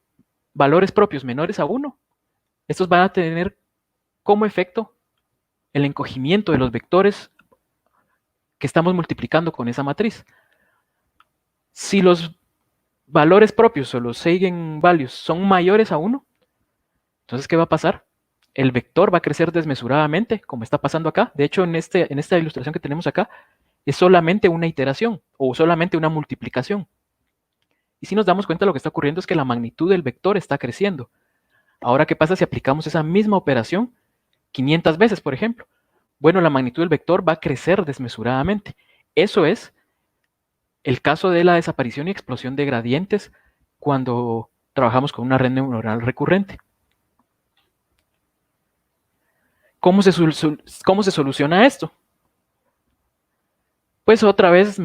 valores propios menores a 1, estos van a tener como efecto el encogimiento de los vectores que estamos multiplicando con esa matriz. Si los valores propios o los eigenvalues son mayores a 1, entonces, ¿qué va a pasar? El vector va a crecer desmesuradamente, como está pasando acá. De hecho, en esta ilustración que tenemos acá, es solamente una iteración o solamente una multiplicación. Y si nos damos cuenta, lo que está ocurriendo es que la magnitud del vector está creciendo. Ahora, ¿qué pasa si aplicamos esa misma operación 500 veces, por ejemplo? Bueno, la magnitud del vector va a crecer desmesuradamente. Eso es el caso de la desaparición y explosión de gradientes cuando trabajamos con una red neuronal recurrente. ¿Cómo se soluciona esto? Pues otra vez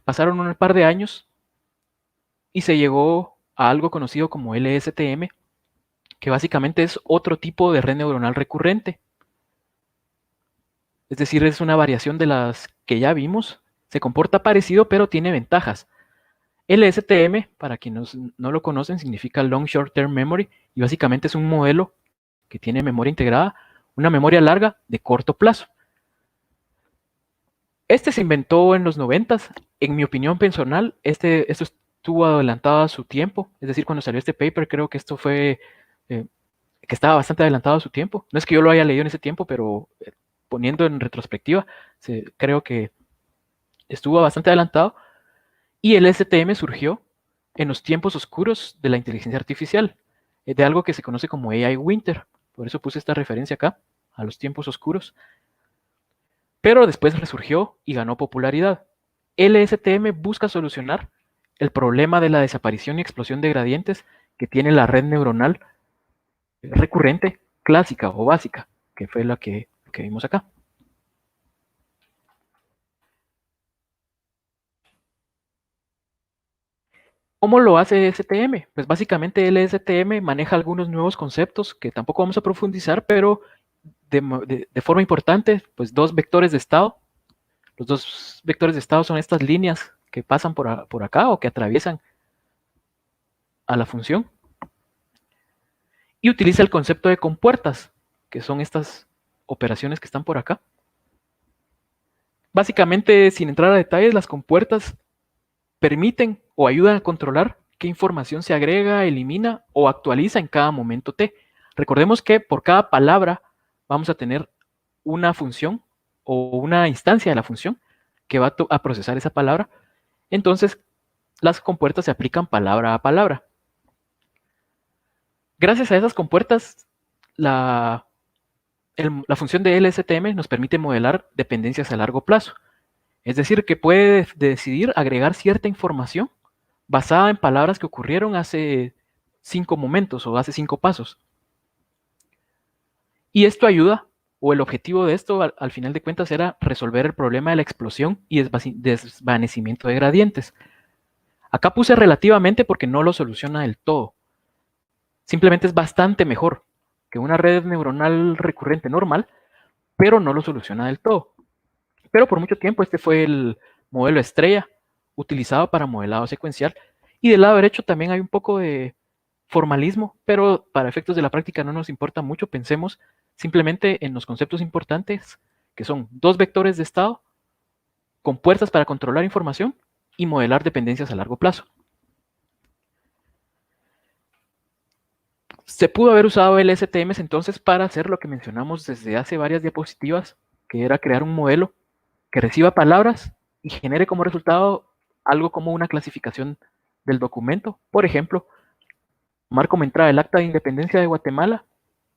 pasaron un par de años y se llegó a algo conocido como LSTM, que básicamente es otro tipo de red neuronal recurrente. Es decir, es una variación de las que ya vimos. Se comporta parecido, pero tiene ventajas. LSTM, para quienes no lo conocen, significa Long Short Term Memory y básicamente es un modelo que tiene memoria integrada, una memoria larga de corto plazo. Este se inventó en los 90s. En mi opinión personal, esto estuvo adelantado a su tiempo. Es decir, cuando salió este paper, creo que esto fue que estaba bastante adelantado a su tiempo. No es que yo lo haya leído en ese tiempo, pero poniendo en retrospectiva, creo que estuvo bastante adelantado. Y el STM surgió en los tiempos oscuros de la inteligencia artificial, de algo que se conoce como AI Winter. Por eso puse esta referencia acá, a los tiempos oscuros. Pero después resurgió y ganó popularidad. LSTM busca solucionar el problema de la desaparición y explosión de gradientes que tiene la red neuronal recurrente, clásica o básica, que fue la que vimos acá. ¿Cómo lo hace STM? Pues básicamente el STM maneja algunos nuevos conceptos que tampoco vamos a profundizar, pero de forma importante, pues dos vectores de estado. Los dos vectores de estado son estas líneas que pasan por acá o que atraviesan a la función. Y utiliza el concepto de compuertas, que son estas operaciones que están por acá. Básicamente, sin entrar a detalles, las compuertas permiten o ayudan a controlar qué información se agrega, elimina o actualiza en cada momento t. Recordemos que por cada palabra vamos a tener una función o una instancia de la función que va a procesar esa palabra. Entonces, las compuertas se aplican palabra a palabra. Gracias a esas compuertas, la la función de LSTM nos permite modelar dependencias a largo plazo. Es decir, que puede decidir agregar cierta información basada en palabras que ocurrieron hace 5 momentos o hace 5 pasos. Y esto ayuda, o el objetivo de esto al final de cuentas era resolver el problema de la explosión y desvanecimiento de gradientes. Acá puse relativamente porque no lo soluciona del todo. Simplemente es bastante mejor que una red neuronal recurrente normal, pero no lo soluciona del todo. Pero por mucho tiempo este fue el modelo estrella utilizado para modelado secuencial. Y del lado derecho también hay un poco de formalismo, pero para efectos de la práctica no nos importa mucho. Pensemos simplemente en los conceptos importantes, que son 2 vectores de estado con puertas para controlar información y modelar dependencias a largo plazo. Se pudo haber usado el STMs entonces para hacer lo que mencionamos desde hace varias diapositivas, que era crear un modelo que reciba palabras y genere como resultado algo como una clasificación del documento. Por ejemplo, tomar como entrada el Acta de Independencia de Guatemala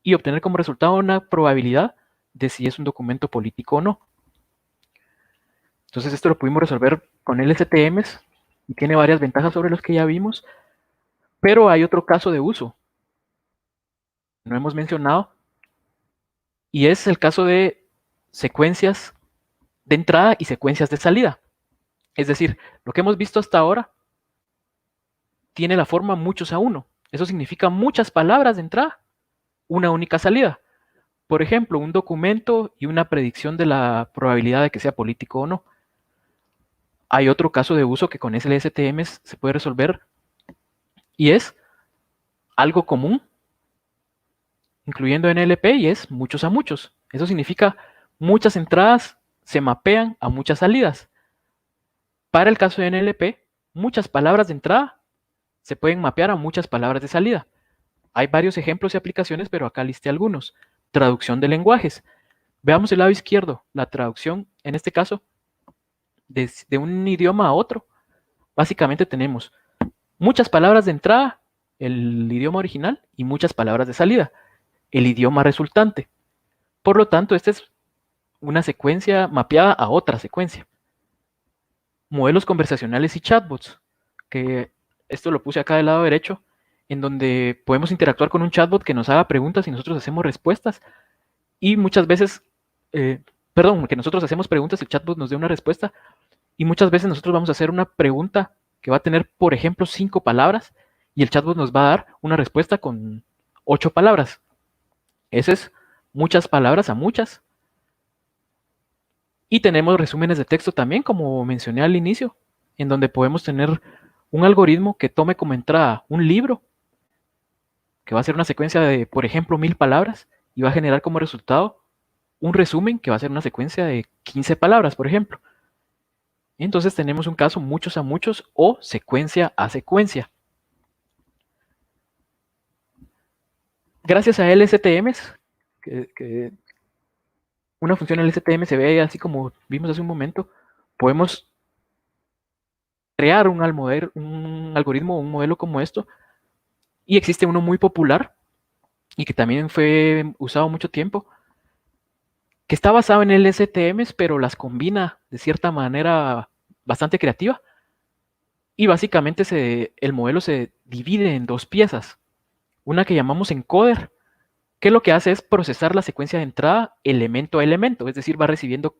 y obtener como resultado una probabilidad de si es un documento político o no. Entonces esto lo pudimos resolver con LSTMs y tiene varias ventajas sobre los que ya vimos, pero hay otro caso de uso, no hemos mencionado, y es el caso de secuencias de entrada y secuencias de salida. Es decir, lo que hemos visto hasta ahora tiene la forma muchos a uno. Eso significa muchas palabras de entrada, una única salida. Por ejemplo, un documento y una predicción de la probabilidad de que sea político o no. Hay otro caso de uso que con SLSTM se puede resolver y es algo común, incluyendo NLP, y es muchos a muchos. Eso significa muchas entradas se mapean a muchas salidas. Para el caso de NLP, muchas palabras de entrada se pueden mapear a muchas palabras de salida. Hay varios ejemplos y aplicaciones, pero acá listé algunos. Traducción de lenguajes. Veamos el lado izquierdo, la traducción, en este caso, de un idioma a otro. Básicamente tenemos muchas palabras de entrada, el idioma original, y muchas palabras de salida, el idioma resultante. Por lo tanto, esta es una secuencia mapeada a otra secuencia. Modelos conversacionales y chatbots, que esto lo puse acá del lado derecho, en donde podemos interactuar con un chatbot que nos haga preguntas y nosotros hacemos respuestas. Y muchas veces, que nosotros hacemos preguntas y el chatbot nos dé una respuesta. Y muchas veces nosotros vamos a hacer una pregunta que va a tener, por ejemplo, 5 palabras y el chatbot nos va a dar una respuesta con 8 palabras. Ese es muchas palabras a muchas. Y tenemos resúmenes de texto también, como mencioné al inicio, en donde podemos tener un algoritmo que tome como entrada un libro, que va a ser una secuencia de, por ejemplo, 1000 palabras, y va a generar como resultado un resumen que va a ser una secuencia de 15 palabras, por ejemplo. Entonces tenemos un caso muchos a muchos o secuencia a secuencia. Gracias a LSTMs, que una función LSTM se ve así como vimos hace un momento, podemos crear un algoritmo o un modelo como esto. Y existe uno muy popular y que también fue usado mucho tiempo, que está basado en LSTMs, pero las combina de cierta manera bastante creativa. Y básicamente el modelo se divide en 2 piezas. Una que llamamos encoder, que lo que hace es procesar la secuencia de entrada elemento a elemento, es decir, va recibiendo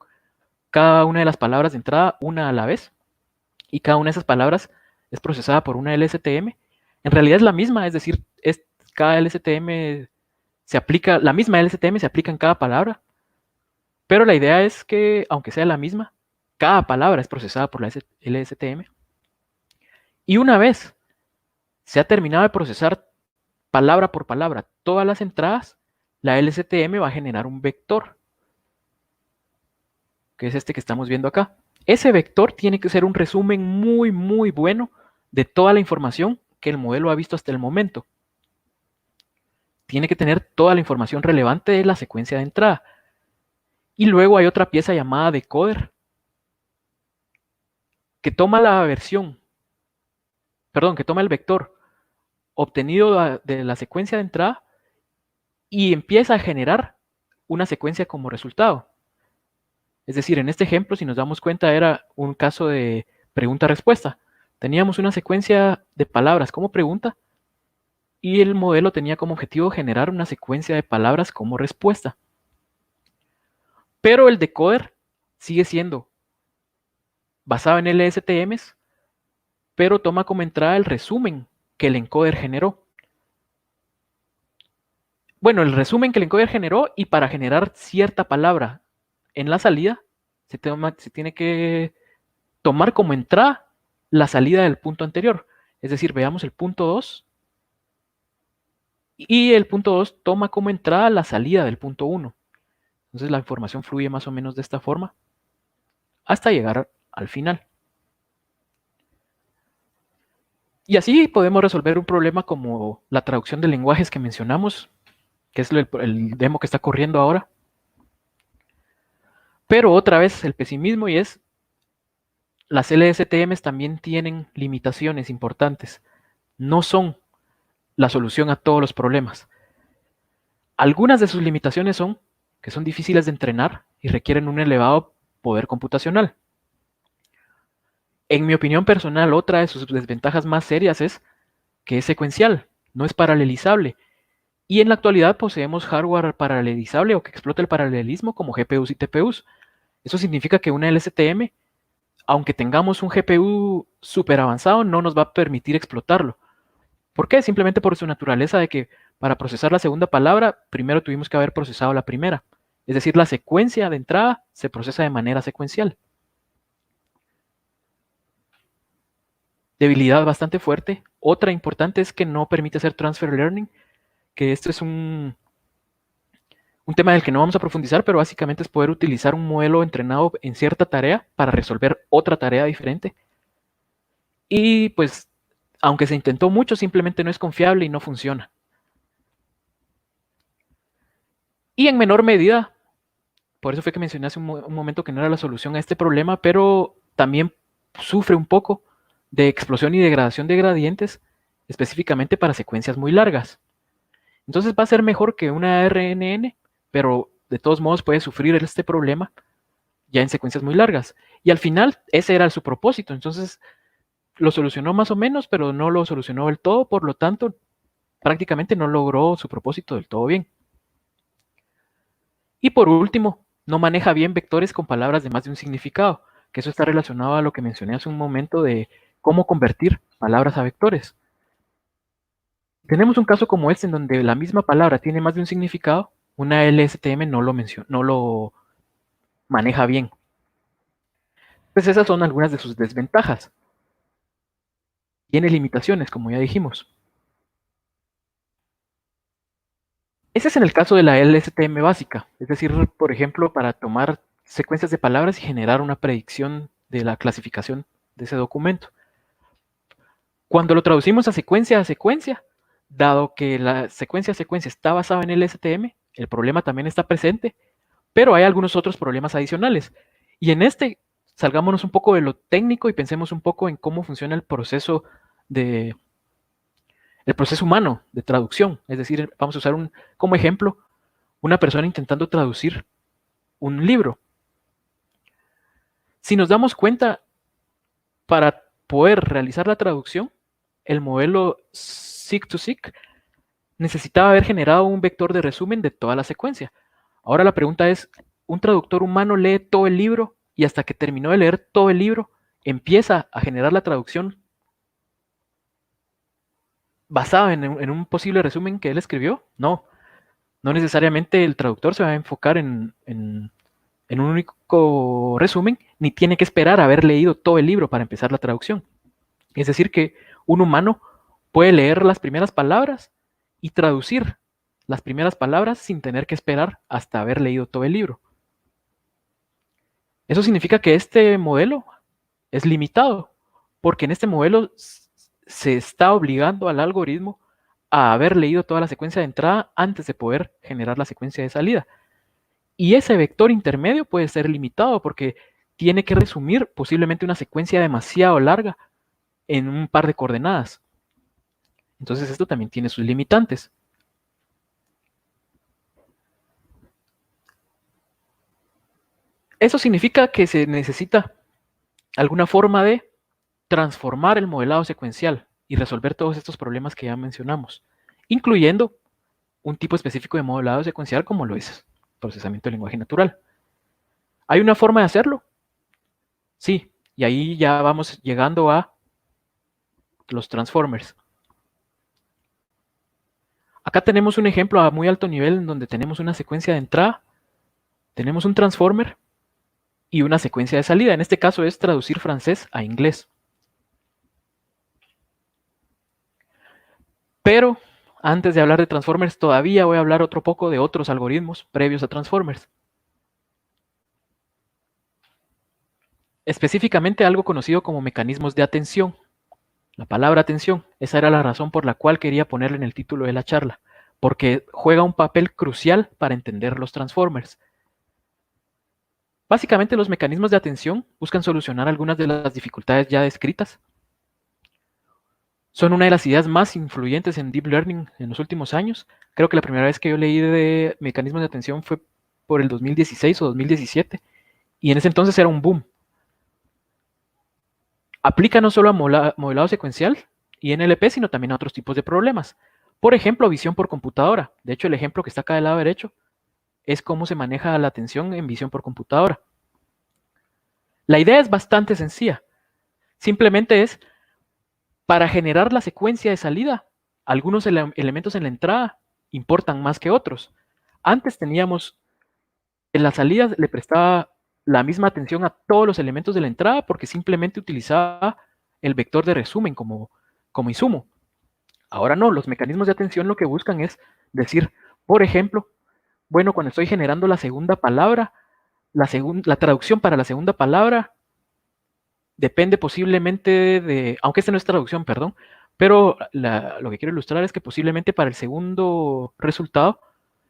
cada una de las palabras de entrada una a la vez, y cada una de esas palabras es procesada por una LSTM. En realidad es la misma, es decir, cada LSTM se aplica, la misma LSTM se aplica en cada palabra, pero la idea es que, aunque sea la misma, cada palabra es procesada por la LSTM. Y una vez se ha terminado de procesar palabra por palabra todas las entradas, la LSTM va a generar un vector, que es este que estamos viendo acá. Ese vector tiene que ser un resumen muy, muy bueno de toda la información que el modelo ha visto hasta el momento. Tiene que tener toda la información relevante de la secuencia de entrada. Y luego hay otra pieza llamada decoder, que toma que toma el vector obtenido de la secuencia de entrada y empieza a generar una secuencia como resultado. Es decir, en este ejemplo, si nos damos cuenta, era un caso de pregunta-respuesta. Teníamos una secuencia de palabras como pregunta y el modelo tenía como objetivo generar una secuencia de palabras como respuesta. Pero el decoder sigue siendo basado en LSTMs, pero toma como entrada el resumen que el encoder generó. Bueno, el resumen que el encoder generó, y para generar cierta palabra en la salida, se tiene que tomar como entrada la salida del punto anterior. Es decir, veamos el punto 2, y el punto 2 toma como entrada la salida del punto 1. Entonces la información fluye más o menos de esta forma hasta llegar al final. Y así podemos resolver un problema como la traducción de lenguajes que mencionamos, que es el demo que está corriendo ahora. Pero otra vez el pesimismo, y es las LSTMs también tienen limitaciones importantes. No son la solución a todos los problemas. Algunas de sus limitaciones son que son difíciles de entrenar y requieren un elevado poder computacional. En mi opinión personal, otra de sus desventajas más serias es que es secuencial, no es paralelizable. Y en la actualidad poseemos hardware paralelizable o que explota el paralelismo como GPUs y TPUs. Eso significa que una LSTM, aunque tengamos un GPU súper avanzado, no nos va a permitir explotarlo. ¿Por qué? Simplemente por su naturaleza de que para procesar la segunda palabra, primero tuvimos que haber procesado la primera. Es decir, la secuencia de entrada se procesa de manera secuencial. Debilidad bastante fuerte. Otra importante es que no permite hacer transfer learning, que esto es un tema del que no vamos a profundizar, pero básicamente es poder utilizar un modelo entrenado en cierta tarea para resolver otra tarea diferente. Y pues, aunque se intentó mucho, simplemente no es confiable y no funciona. Y en menor medida, por eso fue que mencioné hace un momento que no era la solución a este problema, pero también sufre un poco de explosión y degradación de gradientes, específicamente para secuencias muy largas. Entonces va a ser mejor que una RNN, pero de todos modos puede sufrir este problema ya en secuencias muy largas. Y al final ese era su propósito, entonces lo solucionó más o menos, pero no lo solucionó del todo, por lo tanto prácticamente no logró su propósito del todo bien. Y por último, no maneja bien vectores con palabras de más de un significado, que eso está relacionado a lo que mencioné hace un momento de cómo convertir palabras a vectores. Tenemos un caso como este en donde la misma palabra tiene más de un significado, una LSTM no lo maneja bien. Pues esas son algunas de sus desventajas. Tiene limitaciones, como ya dijimos. Ese es en el caso de la LSTM básica, es decir, por ejemplo, para tomar secuencias de palabras y generar una predicción de la clasificación de ese documento. Cuando lo traducimos a secuencia, dado que la secuencia a secuencia está basada en LSTM, el problema también está presente, pero hay algunos otros problemas adicionales. Y en este, salgámonos un poco de lo técnico y pensemos un poco en cómo funciona el proceso humano de traducción. Es decir, vamos a usar como ejemplo una persona intentando traducir un libro. Si nos damos cuenta, para poder realizar la traducción, el modelo Seek2Seek necesitaba haber generado un vector de resumen de toda la secuencia. Ahora la pregunta es, ¿un traductor humano lee todo el libro y hasta que terminó de leer todo el libro empieza a generar la traducción basada en un posible resumen que él escribió? No, no necesariamente el traductor se va a enfocar en un único resumen, ni tiene que esperar a haber leído todo el libro para empezar la traducción. Es decir, que un humano puede leer las primeras palabras y traducir las primeras palabras sin tener que esperar hasta haber leído todo el libro. Eso significa que este modelo es limitado, porque en este modelo se está obligando al algoritmo a haber leído toda la secuencia de entrada antes de poder generar la secuencia de salida. Y ese vector intermedio puede ser limitado porque tiene que resumir posiblemente una secuencia demasiado larga en un par de coordenadas. Entonces esto también tiene sus limitantes. Eso significa que se necesita alguna forma de transformar el modelado secuencial y resolver todos estos problemas que ya mencionamos, incluyendo un tipo específico de modelado secuencial como lo es procesamiento de lenguaje natural. ¿Hay una forma de hacerlo? Sí, y ahí ya vamos llegando a los transformers. Acá tenemos un ejemplo a muy alto nivel en donde tenemos una secuencia de entrada, tenemos un transformer y una secuencia de salida. En este caso es traducir francés a inglés. Pero antes de hablar de transformers, todavía voy a hablar otro poco de otros algoritmos previos a transformers. Específicamente algo conocido como mecanismos de atención. La palabra atención, esa era la razón por la cual quería ponerle en el título de la charla, porque juega un papel crucial para entender los transformers. Básicamente los mecanismos de atención buscan solucionar algunas de las dificultades ya descritas. Son una de las ideas más influyentes en Deep Learning en los últimos años. Creo que la primera vez que yo leí de mecanismos de atención fue por el 2016 o 2017, y en ese entonces era un boom. Aplica no solo a modelado secuencial y NLP, sino también a otros tipos de problemas. Por ejemplo, visión por computadora. De hecho, el ejemplo que está acá del lado derecho es cómo se maneja la atención en visión por computadora. La idea es bastante sencilla. Simplemente es, para generar la secuencia de salida, algunos elementos en la entrada importan más que otros. Antes teníamos, en la salida le prestaba la misma atención a todos los elementos de la entrada porque simplemente utilizaba el vector de resumen como insumo. Ahora no, los mecanismos de atención lo que buscan es decir, por ejemplo, bueno, cuando estoy generando la segunda palabra, la traducción para la segunda palabra depende posiblemente de, aunque esta no es traducción, perdón, pero lo que quiero ilustrar es que posiblemente para el segundo resultado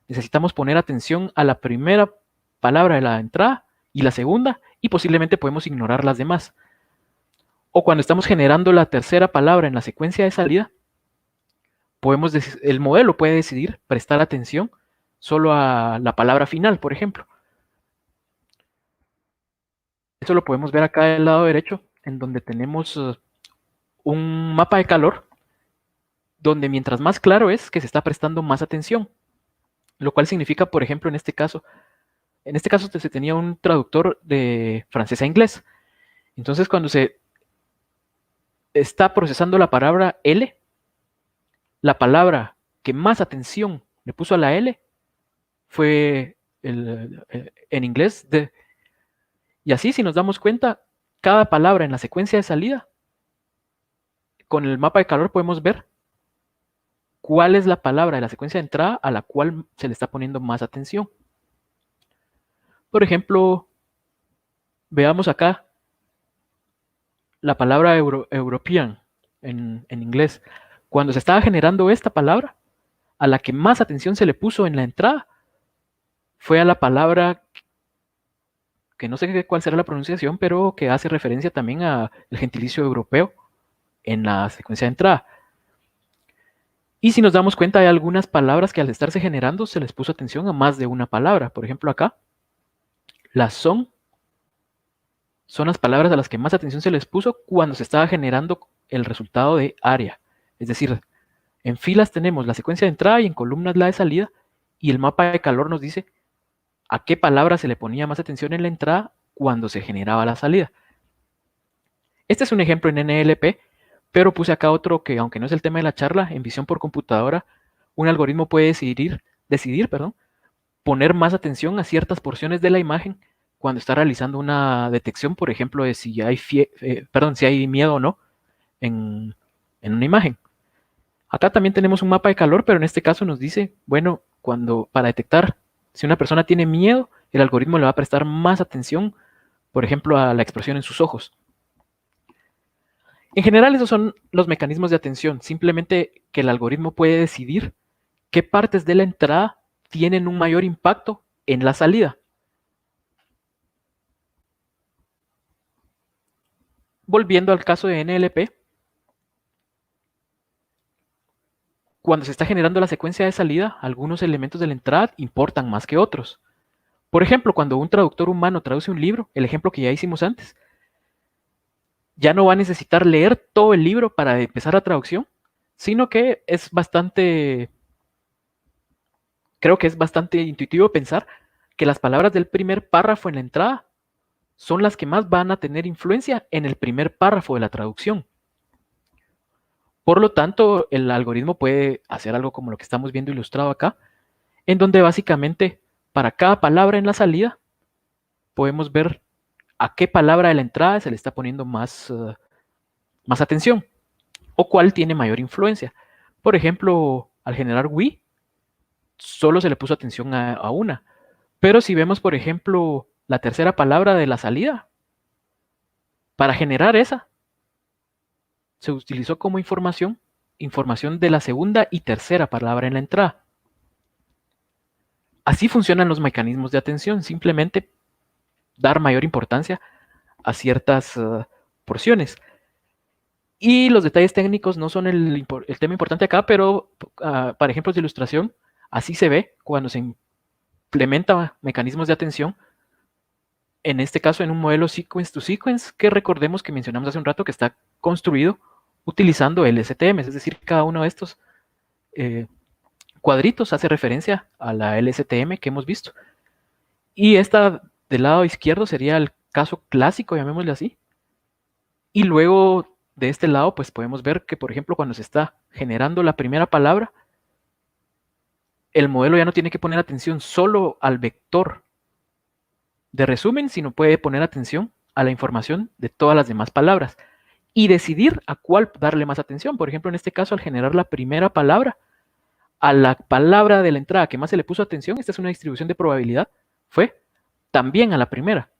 necesitamos poner atención a la primera palabra de la entrada y la segunda, y posiblemente podemos ignorar las demás. O cuando estamos generando la tercera palabra en la secuencia de salida, el modelo puede decidir prestar atención solo a la palabra final, por ejemplo. Eso lo podemos ver acá del lado derecho, en donde tenemos un mapa de calor, donde mientras más claro es que se está prestando más atención, lo cual significa, por ejemplo, en este caso se tenía un traductor de francés a inglés. Entonces, cuando se está procesando la palabra L, la palabra que más atención le puso a la L fue en inglés de. Y así, si nos damos cuenta, cada palabra en la secuencia de salida, con el mapa de calor podemos ver cuál es la palabra de la secuencia de entrada a la cual se le está poniendo más atención. Por ejemplo, veamos acá la palabra European en inglés. Cuando se estaba generando esta palabra, a la que más atención se le puso en la entrada fue a la palabra que no sé cuál será la pronunciación, pero que hace referencia también al gentilicio europeo en la secuencia de entrada. Y si nos damos cuenta, hay algunas palabras que al estarse generando se les puso atención a más de una palabra. Por ejemplo, acá, las son las palabras a las que más atención se les puso cuando se estaba generando el resultado de área. Es decir, en filas tenemos la secuencia de entrada y en columnas la de salida, y el mapa de calor nos dice a qué palabra se le ponía más atención en la entrada cuando se generaba la salida. Este es un ejemplo en NLP, pero puse acá otro que, aunque no es el tema de la charla, en visión por computadora, un algoritmo puede decidir, poner más atención a ciertas porciones de la imagen cuando está realizando una detección, por ejemplo, de si hay, si hay miedo o no en una imagen. Acá también tenemos un mapa de calor, pero en este caso nos dice, bueno, para detectar si una persona tiene miedo, el algoritmo le va a prestar más atención, por ejemplo, a la expresión en sus ojos. En general, esos son los mecanismos de atención, simplemente que el algoritmo puede decidir qué partes de la entrada tienen un mayor impacto en la salida. Volviendo al caso de NLP, cuando se está generando la secuencia de salida, algunos elementos de la entrada importan más que otros. Por ejemplo, cuando un traductor humano traduce un libro, el ejemplo que ya hicimos antes, ya no va a necesitar leer todo el libro para empezar la traducción, sino que creo que es bastante intuitivo pensar que las palabras del primer párrafo en la entrada son las que más van a tener influencia en el primer párrafo de la traducción. Por lo tanto, el algoritmo puede hacer algo como lo que estamos viendo ilustrado acá, en donde básicamente para cada palabra en la salida podemos ver a qué palabra de la entrada se le está poniendo más atención o cuál tiene mayor influencia. Por ejemplo, al generar we, solo se le puso atención a una. Pero si vemos, por ejemplo, la tercera palabra de la salida, para generar esa, se utilizó como información de la segunda y tercera palabra en la entrada. Así funcionan los mecanismos de atención, simplemente dar mayor importancia a ciertas porciones. Y los detalles técnicos no son el tema importante acá, pero para ejemplos de ilustración, así se ve cuando se implementa mecanismos de atención, en este caso en un modelo sequence to sequence, que recordemos que mencionamos hace un rato que está construido utilizando LSTM, es decir, cada uno de estos cuadritos hace referencia a la LSTM que hemos visto. Y esta del lado izquierdo sería el caso clásico, llamémosle así. Y luego de este lado, pues podemos ver que, por ejemplo, cuando se está generando la primera palabra, el modelo ya no tiene que poner atención solo al vector de resumen, sino puede poner atención a la información de todas las demás palabras y decidir a cuál darle más atención. Por ejemplo, en este caso, al generar la primera palabra, a la palabra de la entrada que más se le puso atención, esta es una distribución de probabilidad, fue también a la primera.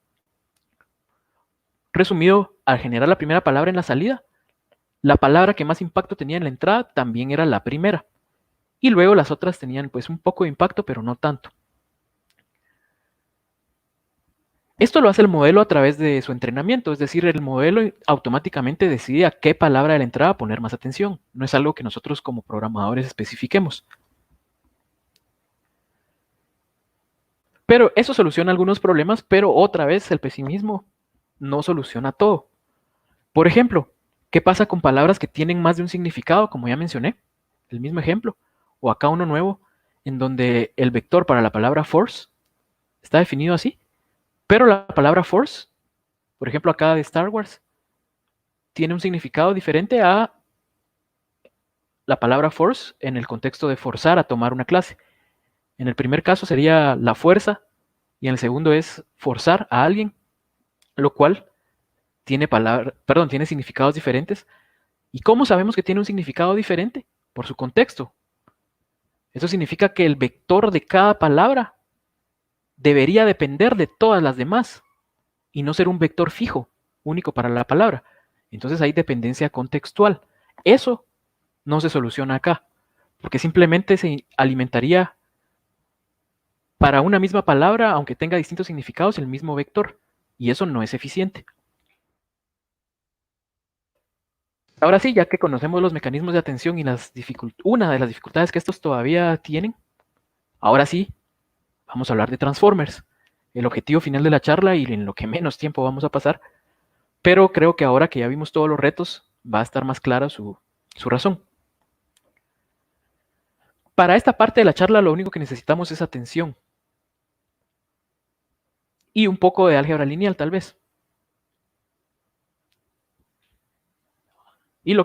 Resumido, al generar la primera palabra en la salida, la palabra que más impacto tenía en la entrada también era la primera. Y luego las otras tenían pues un poco de impacto, pero no tanto. Esto lo hace el modelo a través de su entrenamiento, es decir, el modelo automáticamente decide a qué palabra de la entrada poner más atención. No es algo que nosotros como programadores especifiquemos. Pero eso soluciona algunos problemas, pero otra vez el pesimismo no soluciona todo. Por ejemplo, ¿qué pasa con palabras que tienen más de un significado, como ya mencioné? El mismo ejemplo. O acá uno nuevo, en donde el vector para la palabra force está definido así, pero la palabra force, por ejemplo acá de Star Wars, tiene un significado diferente a la palabra force en el contexto de forzar a tomar una clase. En el primer caso sería la fuerza y en el segundo es forzar a alguien, lo cual tiene significados diferentes. ¿Y cómo sabemos que tiene un significado diferente? Por su contexto. Eso significa que el vector de cada palabra debería depender de todas las demás y no ser un vector fijo, único para la palabra. Entonces hay dependencia contextual. Eso no se soluciona acá, porque simplemente se alimentaría para una misma palabra, aunque tenga distintos significados, el mismo vector, y eso no es eficiente. Ahora sí, ya que conocemos los mecanismos de atención y una de las dificultades que estos todavía tienen, ahora sí, vamos a hablar de transformers, el objetivo final de la charla y en lo que menos tiempo vamos a pasar, pero creo que ahora que ya vimos todos los retos, va a estar más clara su razón. Para esta parte de la charla lo único que necesitamos es atención y un poco de álgebra lineal tal vez. Y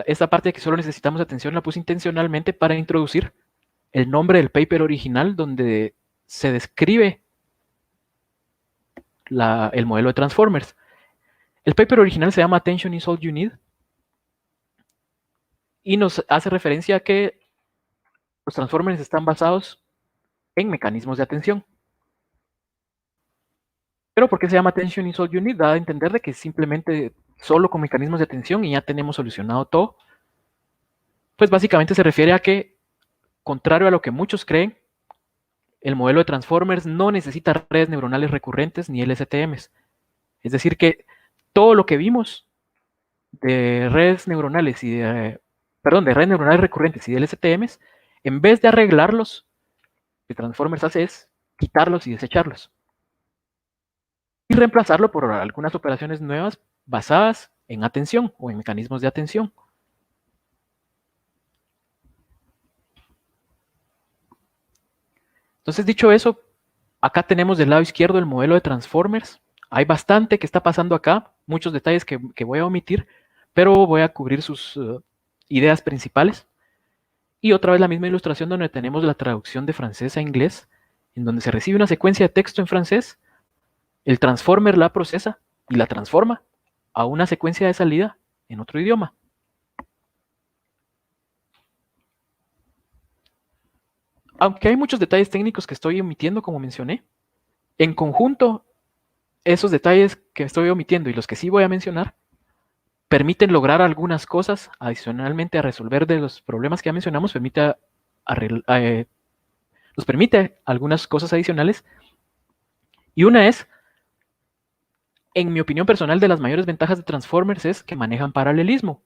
esta parte de que solo necesitamos atención la puse intencionalmente para introducir el nombre del paper original donde se describe el modelo de transformers. El paper original se llama Attention is all you need y nos hace referencia a que los transformers están basados en mecanismos de atención. Pero ¿por qué se llama Attention is all you need? Da a entender de que simplemente solo con mecanismos de atención y ya tenemos solucionado todo. Pues básicamente se refiere a que, contrario a lo que muchos creen, el modelo de transformers no necesita redes neuronales recurrentes ni LSTMs. Es decir que todo lo que vimos de redes neuronales de redes neuronales recurrentes y de LSTMs, en vez de arreglarlos, lo que Transformers hace es quitarlos y desecharlos. Y reemplazarlo por algunas operaciones nuevas basadas en atención o en mecanismos de atención. Entonces, dicho eso, acá tenemos del lado izquierdo el modelo de Transformers. Hay bastante que está pasando acá, muchos detalles que voy a omitir, pero voy a cubrir sus ideas principales. Y otra vez la misma ilustración donde tenemos la traducción de francés a inglés, en donde se recibe una secuencia de texto en francés, el Transformer la procesa y la transforma a una secuencia de salida en otro idioma. Aunque hay muchos detalles técnicos que estoy omitiendo, como mencioné, en conjunto, esos detalles que estoy omitiendo y los que sí voy a mencionar permiten lograr algunas cosas adicionalmente a resolver de los problemas que ya mencionamos, nos permite algunas cosas adicionales. Y una es, en mi opinión personal, de las mayores ventajas de Transformers es que manejan paralelismo.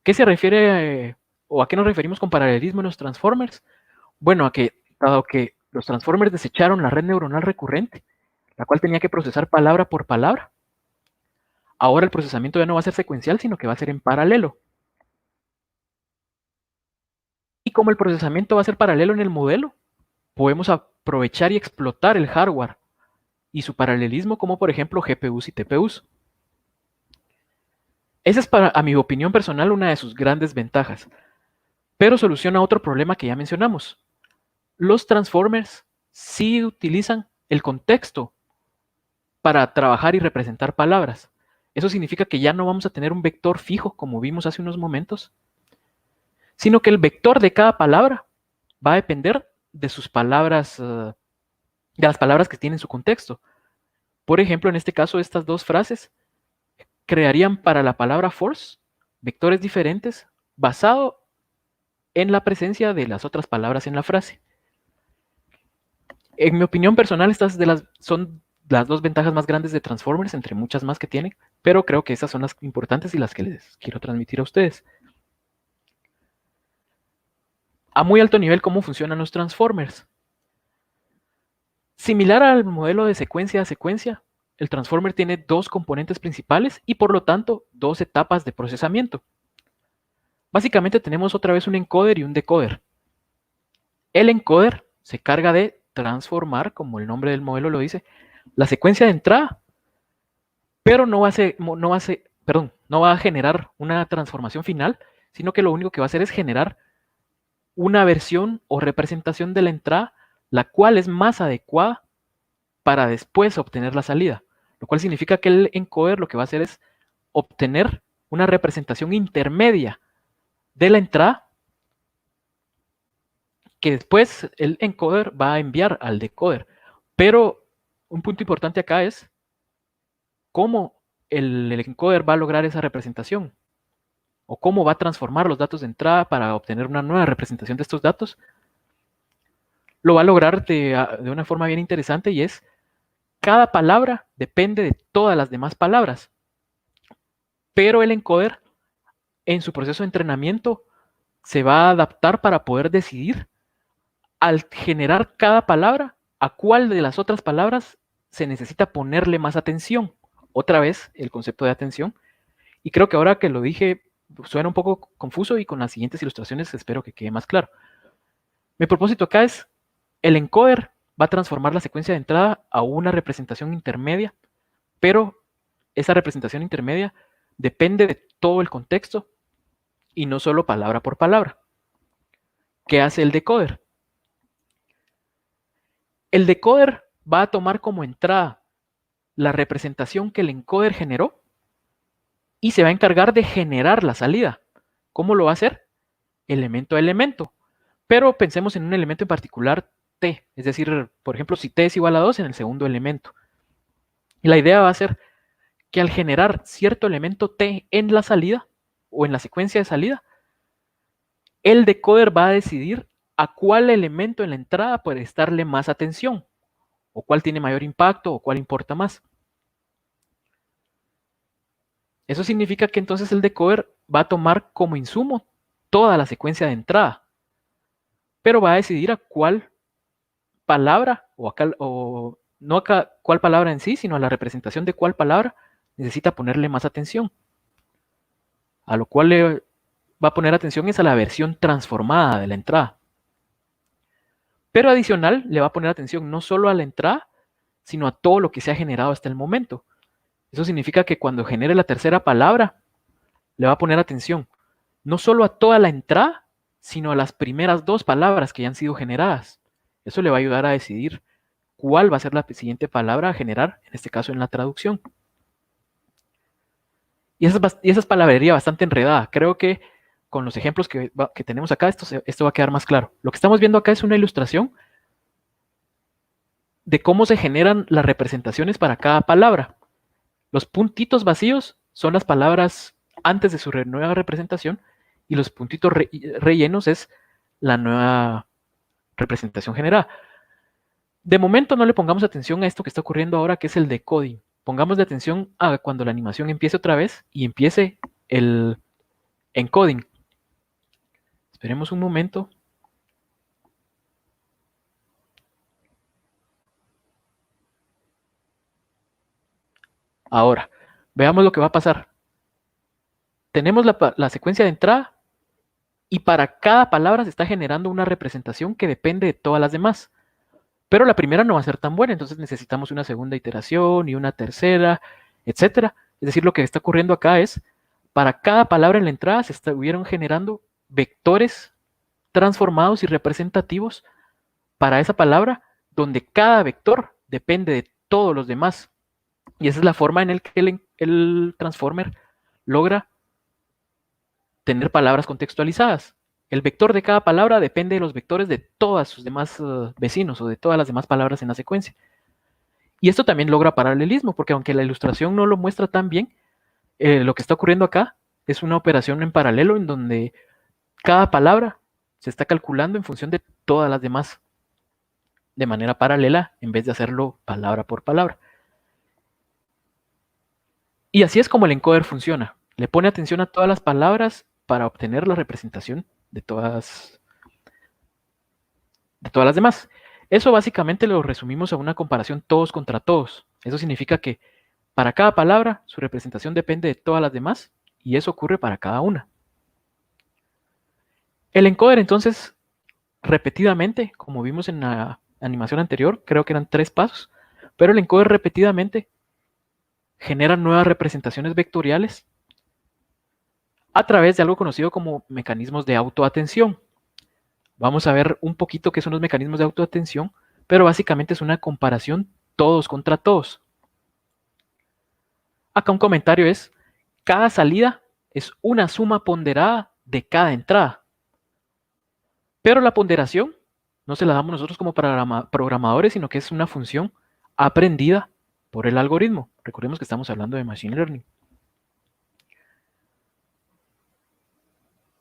¿Qué se refiere o a qué nos referimos con paralelismo en los Transformers? Bueno, a que dado que los Transformers desecharon la red neuronal recurrente, la cual tenía que procesar palabra por palabra, ahora el procesamiento ya no va a ser secuencial, sino que va a ser en paralelo. Y como el procesamiento va a ser paralelo en el modelo, podemos aprovechar y explotar el hardware y su paralelismo, como por ejemplo GPUs y TPUs. Esa es, a mi opinión personal, una de sus grandes ventajas, pero soluciona otro problema que ya mencionamos. Los Transformers sí utilizan el contexto para trabajar y representar palabras. Eso significa que ya no vamos a tener un vector fijo, como vimos hace unos momentos, sino que el vector de cada palabra va a depender de sus palabras, de las palabras que tienen su contexto. Por ejemplo, en este caso, estas dos frases crearían para la palabra force vectores diferentes basado en la presencia de las otras palabras en la frase. En mi opinión personal, estas son las dos ventajas más grandes de Transformers, entre muchas más que tienen, pero creo que esas son las importantes y las que les quiero transmitir a ustedes. A muy alto nivel, ¿cómo funcionan los Transformers? Similar al modelo de secuencia a secuencia, el Transformer tiene dos componentes principales y por lo tanto dos etapas de procesamiento. Básicamente tenemos otra vez un encoder y un decoder. El encoder se carga de transformar, como el nombre del modelo lo dice, la secuencia de entrada, pero no va a generar una transformación final, sino que lo único que va a hacer es generar una versión o representación de la entrada, la cual es más adecuada para después obtener la salida, lo cual significa que el encoder lo que va a hacer es obtener una representación intermedia de la entrada que después el encoder va a enviar al decoder. Pero un punto importante acá es cómo el encoder va a lograr esa representación o cómo va a transformar los datos de entrada para obtener una nueva representación de estos datos. Lo va a lograr de una forma bien interesante y es cada palabra depende de todas las demás palabras. Pero el encoder en su proceso de entrenamiento se va a adaptar para poder decidir al generar cada palabra a cuál de las otras palabras se necesita ponerle más atención. Otra vez el concepto de atención. Y creo que ahora que lo dije suena un poco confuso y con las siguientes ilustraciones espero que quede más claro. Mi propósito acá es el encoder va a transformar la secuencia de entrada a una representación intermedia, pero esa representación intermedia depende de todo el contexto y no solo palabra por palabra. ¿Qué hace el decoder? El decoder va a tomar como entrada la representación que el encoder generó y se va a encargar de generar la salida. ¿Cómo lo va a hacer? Elemento a elemento. Pero pensemos en un elemento en particular, t, es decir, por ejemplo, si t es igual a 2 en el segundo elemento. Y la idea va a ser que al generar cierto elemento t en la salida o en la secuencia de salida, el decoder va a decidir a cuál elemento en la entrada puede prestarle más atención, o cuál tiene mayor impacto, o cuál importa más. Eso significa que entonces el decoder va a tomar como insumo toda la secuencia de entrada, pero va a decidir a cuál palabra, o no a cuál palabra en sí, sino a la representación de cuál palabra necesita ponerle más atención. A lo cual le va a poner atención es a la versión transformada de la entrada. Pero adicional, le va a poner atención no solo a la entrada, sino a todo lo que se ha generado hasta el momento. Eso significa que cuando genere la tercera palabra, le va a poner atención no solo a toda la entrada, sino a las primeras dos palabras que ya han sido generadas. Eso le va a ayudar a decidir cuál va a ser la siguiente palabra a generar, en este caso en la traducción. Y esa es palabrería bastante enredada. Creo que con los ejemplos que tenemos acá, esto va a quedar más claro. Lo que estamos viendo acá es una ilustración de cómo se generan las representaciones para cada palabra. Los puntitos vacíos son las palabras antes de su nueva representación y los puntitos rellenos es la nueva representación generada. De momento no le pongamos atención a esto que está ocurriendo ahora, que es el decoding. Pongamos de atención a cuando la animación empiece otra vez y empiece el encoding. Esperemos un momento. Ahora, veamos lo que va a pasar. Tenemos la secuencia de entrada y para cada palabra se está generando una representación que depende de todas las demás. Pero la primera no va a ser tan buena, entonces necesitamos una segunda iteración y una tercera, etcétera. Es decir, lo que está ocurriendo acá es, para cada palabra en la entrada se estuvieron generando vectores transformados y representativos para esa palabra, donde cada vector depende de todos los demás. Y esa es la forma en la que el transformer logra tener palabras contextualizadas. El vector de cada palabra depende de los vectores de todos sus demás vecinos o de todas las demás palabras en la secuencia. Y esto también logra paralelismo, porque aunque la ilustración no lo muestra tan bien, lo que está ocurriendo acá es una operación en paralelo en donde cada palabra se está calculando en función de todas las demás de manera paralela en vez de hacerlo palabra por palabra. Y así es como el encoder funciona. Le pone atención a todas las palabras para obtener la representación de todas las demás. Eso básicamente lo resumimos a una comparación todos contra todos. Eso significa que para cada palabra su representación depende de todas las demás y eso ocurre para cada una. El encoder entonces repetidamente, como vimos en la animación anterior, creo que eran 3 pasos, pero el encoder repetidamente genera nuevas representaciones vectoriales a través de algo conocido como mecanismos de autoatención. Vamos a ver un poquito qué son los mecanismos de autoatención, pero básicamente es una comparación todos contra todos. Acá un comentario es, cada salida es una suma ponderada de cada entrada. Pero la ponderación no se la damos nosotros como programadores, sino que es una función aprendida por el algoritmo. Recordemos que estamos hablando de Machine Learning.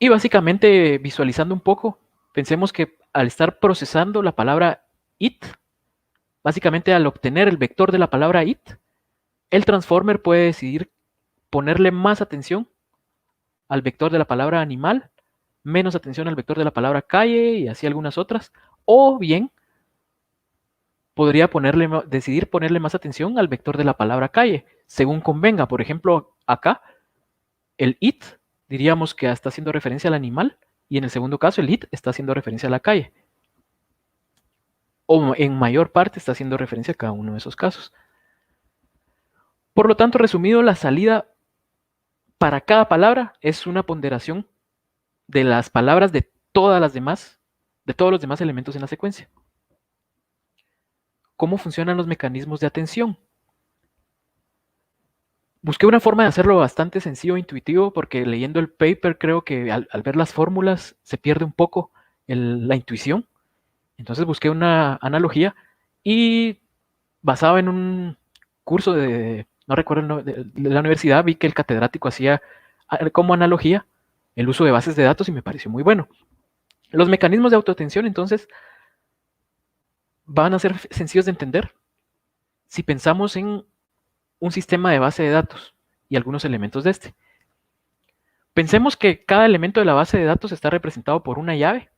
Y básicamente, visualizando un poco, pensemos que al estar procesando la palabra it, básicamente al obtener el vector de la palabra it, el transformer puede decidir ponerle más atención al vector de la palabra animal, menos atención al vector de la palabra calle y así algunas otras, o bien podría decidir ponerle más atención al vector de la palabra calle, según convenga. Por ejemplo, acá, el it, diríamos que está haciendo referencia al animal, y en el segundo caso, el it está haciendo referencia a la calle. O en mayor parte está haciendo referencia a cada uno de esos casos. Por lo tanto, resumido, la salida para cada palabra es una ponderación de las palabras de todas las demás, de todos los demás elementos en la secuencia. ¿Cómo funcionan los mecanismos de atención? Busqué una forma de hacerlo bastante sencillo e intuitivo porque leyendo el paper creo que al ver las fórmulas se pierde un poco la intuición. Entonces busqué una analogía y basado en un curso no recuerdo, de la universidad, vi que el catedrático hacía como analogía el uso de bases de datos y me pareció muy bueno. Los mecanismos de autoatención entonces van a ser sencillos de entender si pensamos en un sistema de base de datos y algunos elementos de este. Pensemos que cada elemento de la base de datos está representado por una llave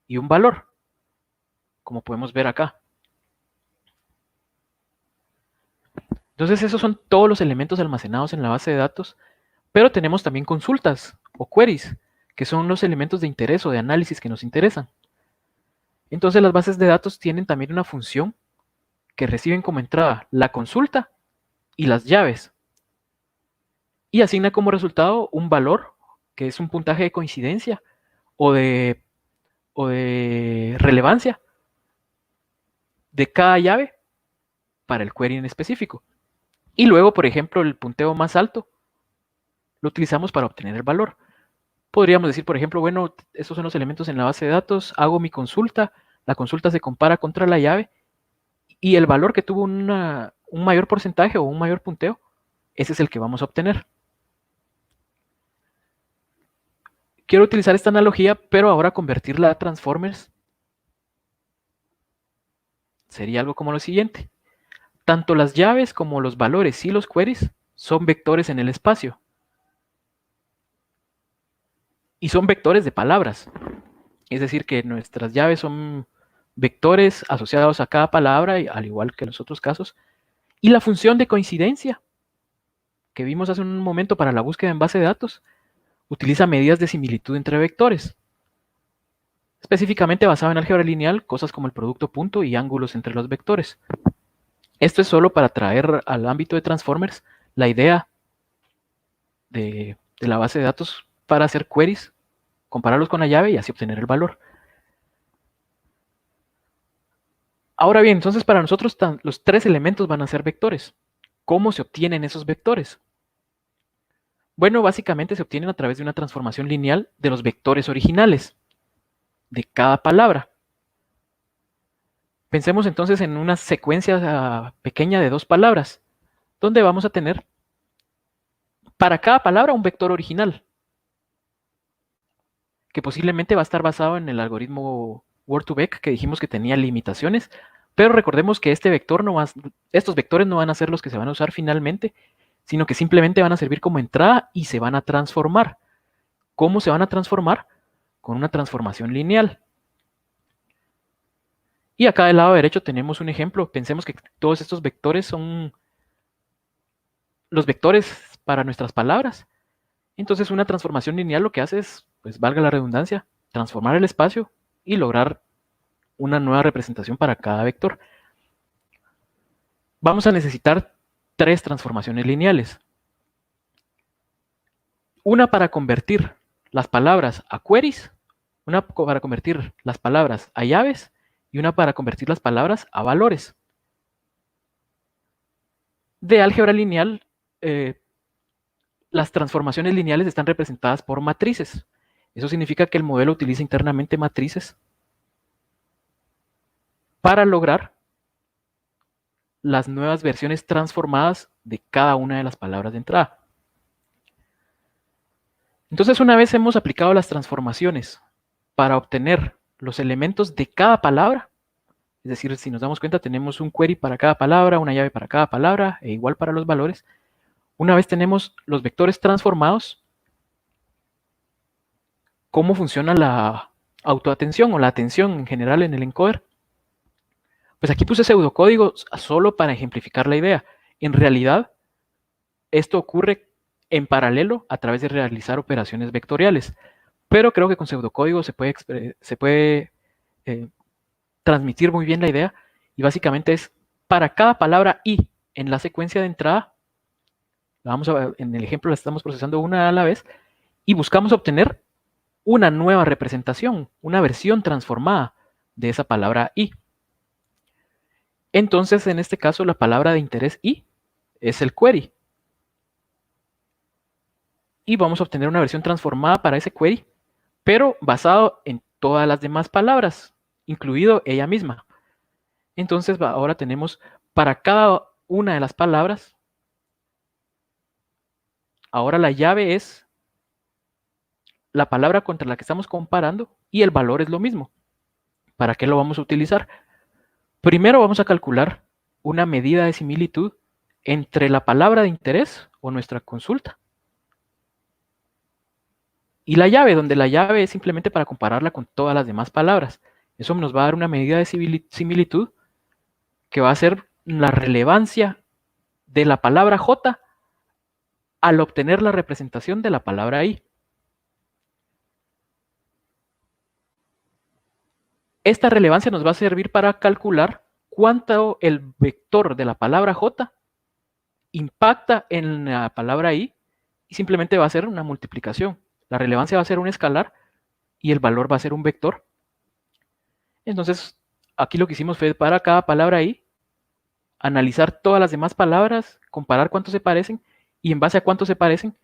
y un valor. como podemos ver acá. Entonces esos son todos los elementos almacenados en la base de datos, pero tenemos también consultas o queries, que son los elementos de interés o de análisis que nos interesan. Entonces las bases de datos tienen también una función que reciben como entrada la consulta y las llaves, y asigna como resultado un valor, que es un puntaje de coincidencia o de relevancia de cada llave para el query en específico. Y luego, por ejemplo, el punteo más alto lo utilizamos para obtener el valor. Podríamos decir, por ejemplo, bueno, esos son los elementos en la base de datos, hago mi consulta, la consulta se compara contra la llave y el valor que tuvo un mayor porcentaje o un mayor punteo, ese es el que vamos a obtener. Quiero utilizar esta analogía, pero ahora convertirla a transformers sería algo como lo siguiente. Tanto las llaves como los valores y los queries son vectores en el espacio. Y son vectores de palabras. Es decir, que nuestras llaves son vectores asociados a cada palabra, al igual que en los otros casos. Y la función de coincidencia que vimos hace un momento para la búsqueda en base de datos utiliza medidas de similitud entre vectores. Específicamente basado en álgebra lineal, cosas como el producto punto y ángulos entre los vectores. Esto es solo para traer al ámbito de transformers la idea de la base de datos para hacer queries, compararlos con la llave y así obtener el valor. Ahora bien, entonces para nosotros los tres elementos van a ser vectores. ¿Cómo se obtienen esos vectores? Bueno, básicamente se obtienen a través de una transformación lineal de los vectores originales de cada palabra. Pensemos entonces en una secuencia pequeña de dos palabras, donde vamos a tener para cada palabra un vector original, que posiblemente va a estar basado en el algoritmo Word2Vec, que dijimos que tenía limitaciones, pero recordemos que estos vectores no van a ser los que se van a usar finalmente, sino que simplemente van a servir como entrada y se van a transformar. ¿Cómo se van a transformar? Con una transformación lineal. Y acá del lado derecho tenemos un ejemplo. Pensemos que todos estos vectores son los vectores para nuestras palabras. Entonces una transformación lineal lo que hace es, pues valga la redundancia, transformar el espacio y lograr una nueva representación para cada vector. Vamos a necesitar tres transformaciones lineales. Una para convertir las palabras a queries, una para convertir las palabras a llaves y una para convertir las palabras a valores. De álgebra lineal, las transformaciones lineales están representadas por matrices. Eso significa que el modelo utiliza internamente matrices para lograr las nuevas versiones transformadas de cada una de las palabras de entrada. Entonces, una vez hemos aplicado las transformaciones para obtener los elementos de cada palabra, es decir, si nos damos cuenta, tenemos un query para cada palabra, una llave para cada palabra, e igual para los valores. Una vez tenemos los vectores transformados, ¿cómo funciona la autoatención o la atención en general en el encoder? Pues aquí puse pseudocódigo solo para ejemplificar la idea. En realidad, esto ocurre en paralelo a través de realizar operaciones vectoriales, pero creo que con pseudocódigo se puede transmitir muy bien la idea, y básicamente es para cada palabra i en la secuencia de entrada, en el ejemplo la estamos procesando una a la vez, y buscamos obtener una nueva representación, una versión transformada de esa palabra i. Entonces, en este caso, la palabra de interés i es el query. Y vamos a obtener una versión transformada para ese query, pero basado en todas las demás palabras, incluido ella misma. Entonces, ahora tenemos para cada una de las palabras, ahora la llave es la palabra contra la que estamos comparando y el valor es lo mismo. ¿Para qué lo vamos a utilizar? Primero vamos a calcular una medida de similitud entre la palabra de interés o nuestra consulta y la llave, donde la llave es simplemente para compararla con todas las demás palabras. Eso nos va a dar una medida de similitud que va a ser la relevancia de la palabra J al obtener la representación de la palabra I. Esta relevancia nos va a servir para calcular cuánto el vector de la palabra J impacta en la palabra I, y simplemente va a ser una multiplicación. La relevancia va a ser un escalar y el valor va a ser un vector. Entonces, aquí lo que hicimos fue para cada palabra I, analizar todas las demás palabras, comparar cuánto se parecen, y en base a cuánto se parecen,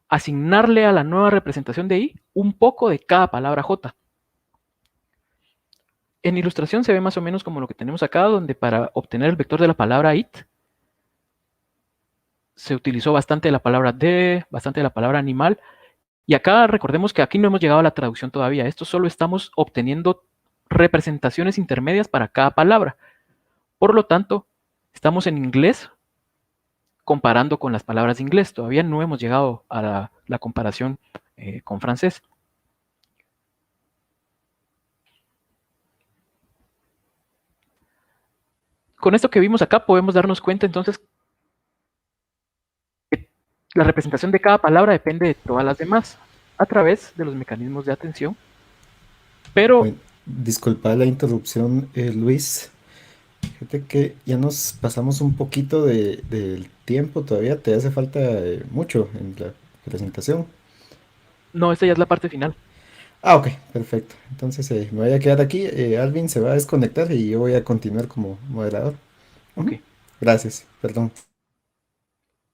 asignarle a la nueva representación de I un poco de cada palabra J. En ilustración se ve más o menos como lo que tenemos acá, donde para obtener el vector de la palabra it, se utilizó bastante la palabra de, bastante la palabra animal, y acá recordemos que aquí no hemos llegado a la traducción todavía. Esto solo estamos obteniendo representaciones intermedias para cada palabra. Por lo tanto, estamos en inglés comparando con las palabras de inglés. Todavía no hemos llegado a la comparación con francés. Con esto que vimos acá podemos darnos cuenta entonces que la representación de cada palabra depende de todas las demás a través de los mecanismos de atención. Pero Bueno, disculpa la interrupción, Luis. Fíjate que ya nos pasamos un poquito del tiempo todavía. Te hace falta mucho en la presentación. no, esta ya es la parte final. Ah, ok, perfecto. Entonces me voy a quedar aquí. Alvin se va a desconectar y yo voy a continuar como moderador. Ujú. Ok. Gracias, perdón.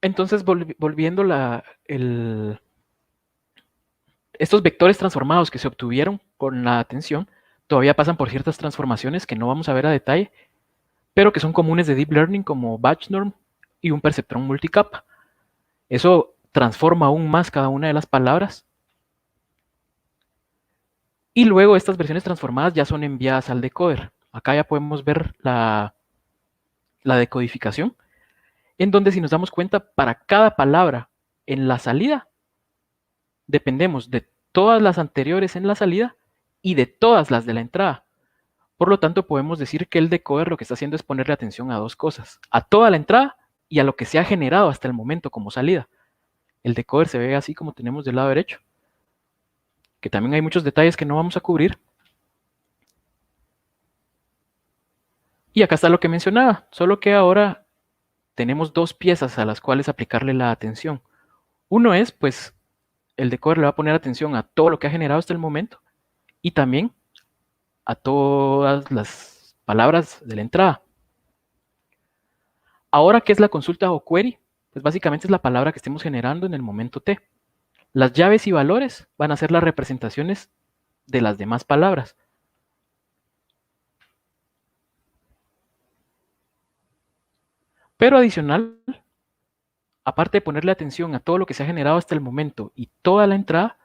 Entonces, volviendo estos vectores transformados que se obtuvieron con la atención todavía pasan por ciertas transformaciones que no vamos a ver a detalle, pero que son comunes de Deep Learning, como Batch Norm y un perceptrón multicapa. Eso transforma aún más cada una de las palabras. Y luego estas versiones transformadas ya son enviadas al decoder. Acá ya podemos ver la decodificación, en donde, si nos damos cuenta, para cada palabra en la salida, dependemos de todas las anteriores en la salida y de todas las de la entrada. Por lo tanto, podemos decir que el decoder lo que está haciendo es ponerle atención a dos cosas: a toda la entrada y a lo que se ha generado hasta el momento como salida. El decoder se ve así como tenemos del lado derecho, que también hay muchos detalles que no vamos a cubrir. Y acá está lo que mencionaba, solo que ahora tenemos dos piezas a las cuales aplicarle la atención. Uno es, pues, el decoder le va a poner atención a todo lo que ha generado hasta el momento y también a todas las palabras de la entrada. Ahora, ¿qué es la consulta o query? Pues básicamente es la palabra que estemos generando en el momento T. Las llaves y valores van a ser las representaciones de las demás palabras. Pero adicional, aparte de ponerle atención a todo lo que se ha generado hasta el momento y toda la entrada,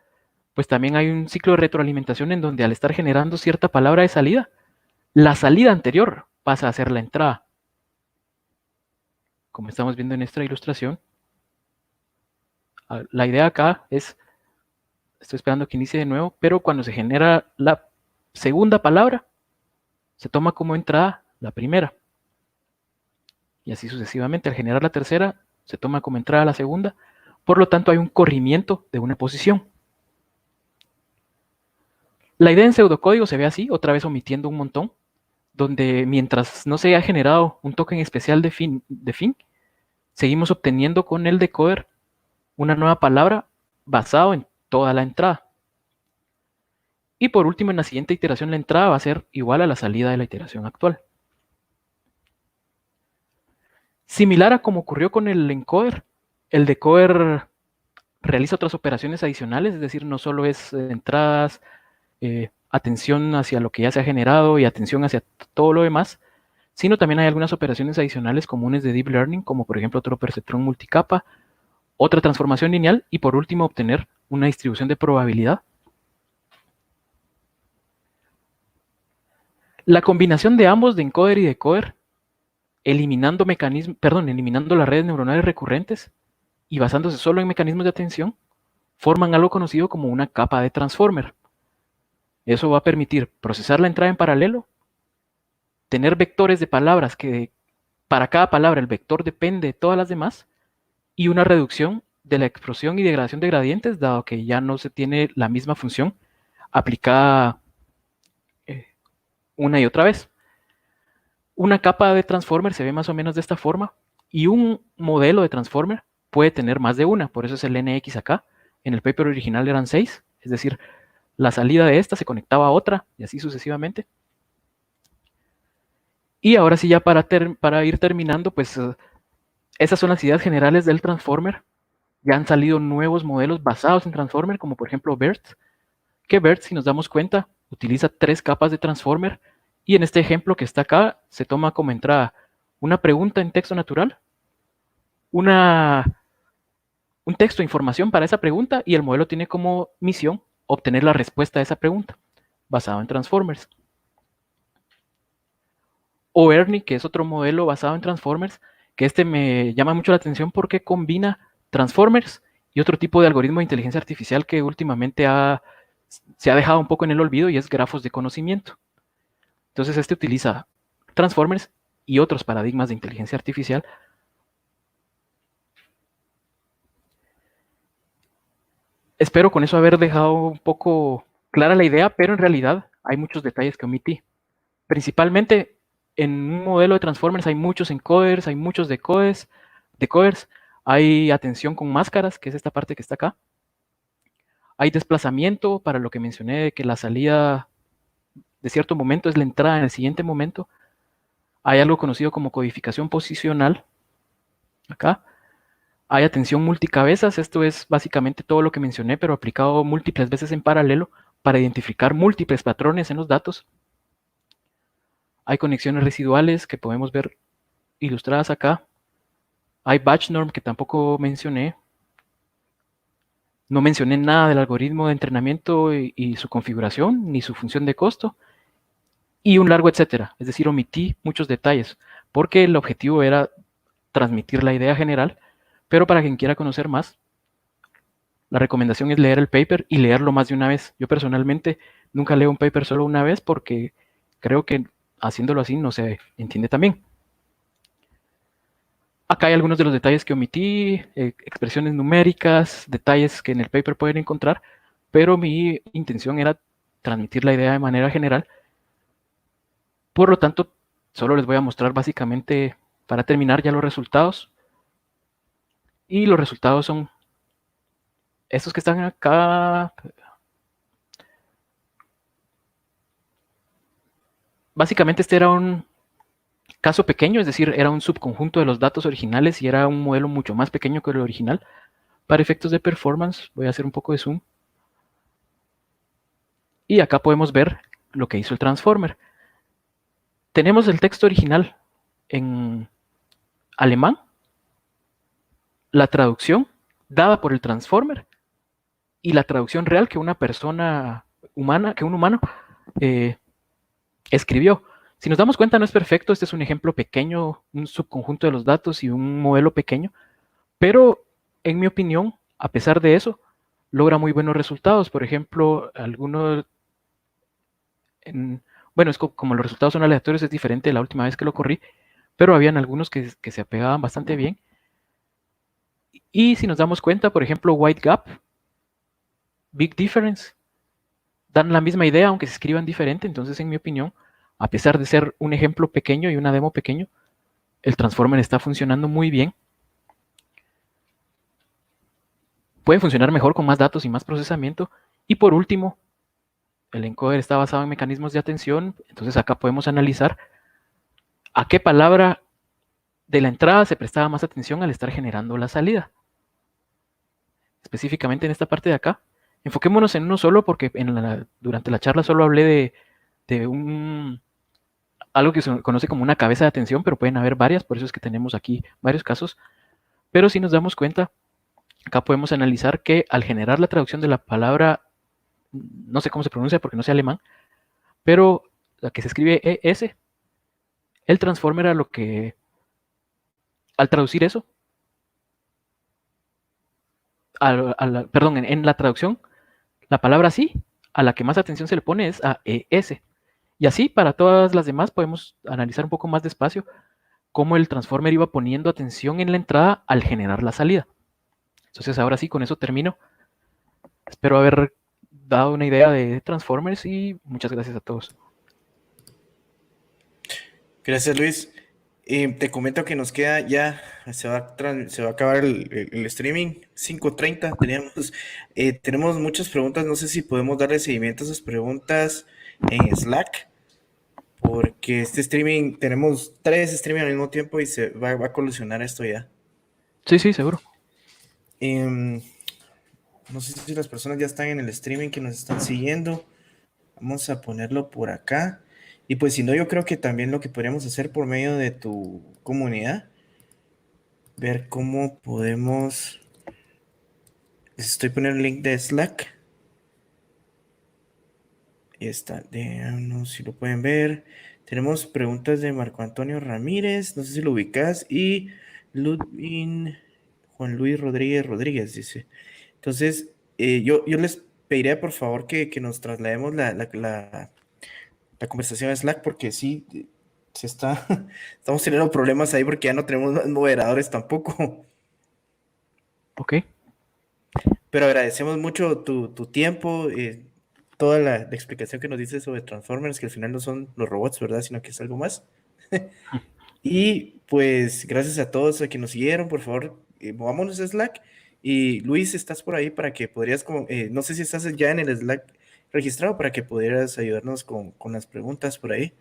pues también hay un ciclo de retroalimentación en donde, al estar generando cierta palabra de salida, la salida anterior pasa a ser la entrada. Como estamos viendo en esta ilustración, la idea acá es, estoy esperando que inicie de nuevo, pero cuando se genera la segunda palabra, se toma como entrada la primera. Y así sucesivamente. Al generar la tercera, se toma como entrada la segunda. Por lo tanto, hay un corrimiento de una posición. La idea en pseudocódigo se ve así, otra vez omitiendo un montón, donde mientras no se haya generado un token especial de fin, seguimos obteniendo con el decoder una nueva palabra basado en toda la entrada. Y por último, en la siguiente iteración, la entrada va a ser igual a la salida de la iteración actual. Similar a como ocurrió con el encoder, el decoder realiza otras operaciones adicionales, es decir, no solo es entradas, atención hacia lo que ya se ha generado y atención hacia todo lo demás, sino también hay algunas operaciones adicionales comunes de Deep Learning, como por ejemplo otro perceptrón multicapa, otra transformación lineal y por último obtener una distribución de probabilidad. La combinación de ambos, de encoder y decoder, eliminando las redes neuronales recurrentes y basándose solo en mecanismos de atención, forman algo conocido como una capa de transformer. Eso va a permitir procesar la entrada en paralelo, tener vectores de palabras que para cada palabra el vector depende de todas las demás, y una reducción de la explosión y degradación de gradientes, dado que ya no se tiene la misma función aplicada una y otra vez. Una capa de transformer se ve más o menos de esta forma, y un modelo de transformer puede tener más de una, por eso es el NX acá. En el paper original eran 6, es decir, la salida de esta se conectaba a otra, y así sucesivamente. Y ahora sí, ya para ir terminando, pues esas son las ideas generales del transformer. Ya han salido nuevos modelos basados en transformer, como por ejemplo BERT, que BERT, si nos damos cuenta, utiliza 3 capas de transformer, y en este ejemplo que está acá se toma como entrada una pregunta en texto natural, un texto de información para esa pregunta, y el modelo tiene como misión obtener la respuesta a esa pregunta, basado en transformers. O ERNIE, que es otro modelo basado en transformers, que este me llama mucho la atención porque combina transformers y otro tipo de algoritmo de inteligencia artificial que últimamente se ha dejado un poco en el olvido, y es grafos de conocimiento. Entonces este utiliza transformers y otros paradigmas de inteligencia artificial. Espero con eso haber dejado un poco clara la idea, pero en realidad hay muchos detalles que omití. Principalmente en un modelo de transformers hay muchos encoders, hay muchos decoders, hay atención con máscaras, que es esta parte que está acá. Hay desplazamiento para lo que mencioné, de que la salida de cierto momento es la entrada en el siguiente momento. Hay algo conocido como codificación posicional, acá. Hay atención multicabezas, esto es básicamente todo lo que mencioné, pero aplicado múltiples veces en paralelo para identificar múltiples patrones en los datos. Hay conexiones residuales que podemos ver ilustradas acá. Hay batch norm que tampoco mencioné. No mencioné nada del algoritmo de entrenamiento y su configuración, ni su función de costo. Y un largo etcétera. Es decir, omití muchos detalles, porque el objetivo era transmitir la idea general, pero para quien quiera conocer más, la recomendación es leer el paper y leerlo más de una vez. Yo personalmente nunca leo un paper solo una vez porque creo que haciéndolo así no se entiende tan bien. Acá hay algunos de los detalles que omití, expresiones numéricas, detalles que en el paper pueden encontrar, pero mi intención era transmitir la idea de manera general. Por lo tanto, solo les voy a mostrar básicamente, para terminar, ya los resultados. Y los resultados son estos que están acá. Básicamente este era un caso pequeño, es decir, era un subconjunto de los datos originales y era un modelo mucho más pequeño que el original. Para efectos de performance, voy a hacer un poco de zoom. Y acá podemos ver lo que hizo el transformer. Tenemos el texto original en alemán, la traducción dada por el transformer y la traducción real que una persona humana, que un humano escribió. Si nos damos cuenta, no es perfecto. Este es un ejemplo pequeño, un subconjunto de los datos y un modelo pequeño, pero en mi opinión, a pesar de eso, logra muy buenos resultados. Por ejemplo, algunos, bueno, es como los resultados son aleatorios, es diferente de la última vez que lo corrí, pero habían algunos que se apegaban bastante bien. Y si nos damos cuenta, por ejemplo, Wide Gap, Big Difference, dan la misma idea, aunque se escriban diferente. Entonces, en mi opinión, a pesar de ser un ejemplo pequeño y una demo pequeño, el transformer está funcionando muy bien. Puede funcionar mejor con más datos y más procesamiento. Y por último, el encoder está basado en mecanismos de atención. Entonces acá podemos analizar a qué palabra de la entrada se prestaba más atención al estar generando la salida. Específicamente en esta parte de acá. Enfoquémonos en uno solo porque durante la charla solo hablé de algo que se conoce como una cabeza de atención, pero pueden haber varias, por eso es que tenemos aquí varios casos. Pero si nos damos cuenta, acá podemos analizar que al generar la traducción de la palabra, no sé cómo se pronuncia porque no sé alemán, pero la que se escribe ES, el transformer al traducir eso, perdón, en la traducción, la palabra sí, a la que más atención se le pone es a ES. Y así para todas las demás podemos analizar un poco más despacio cómo el transformer iba poniendo atención en la entrada al generar la salida. Entonces ahora sí, con eso termino. Espero haber dado una idea de Transformers y muchas gracias a todos. Gracias, Luis. Te comento que nos queda ya, se va a acabar el streaming, 5:30. Tenemos muchas preguntas, no sé si podemos darle seguimiento a esas preguntas en Slack, porque este streaming, tenemos 3 streaming al mismo tiempo y se va a colisionar esto ya. Sí, sí, seguro. No sé si las personas ya están en el streaming que nos están siguiendo. Vamos a ponerlo por acá. Y pues si no, yo creo que también lo que podríamos hacer por medio de tu comunidad, ver cómo podemos... Les estoy poniendo el link de Slack. Ahí está, no sé si lo pueden ver. Tenemos preguntas de Marco Antonio Ramírez, no sé si lo ubicas, y Ludwig Juan Luis Rodríguez dice. Entonces, yo les pediría por favor que nos traslademos la conversación a Slack, porque sí, estamos teniendo problemas ahí porque ya no tenemos más moderadores tampoco. Ok. Pero agradecemos mucho tu tiempo, toda la explicación que nos dices sobre Transformers, que al final no son los robots, ¿verdad? Sino que es algo más. Y pues gracias a todos a que nos siguieron, por favor, movámonos a Slack. Y Luis, estás por ahí para que podrías, no sé si estás ya en el Slack registrado para que pudieras ayudarnos con las preguntas por ahí.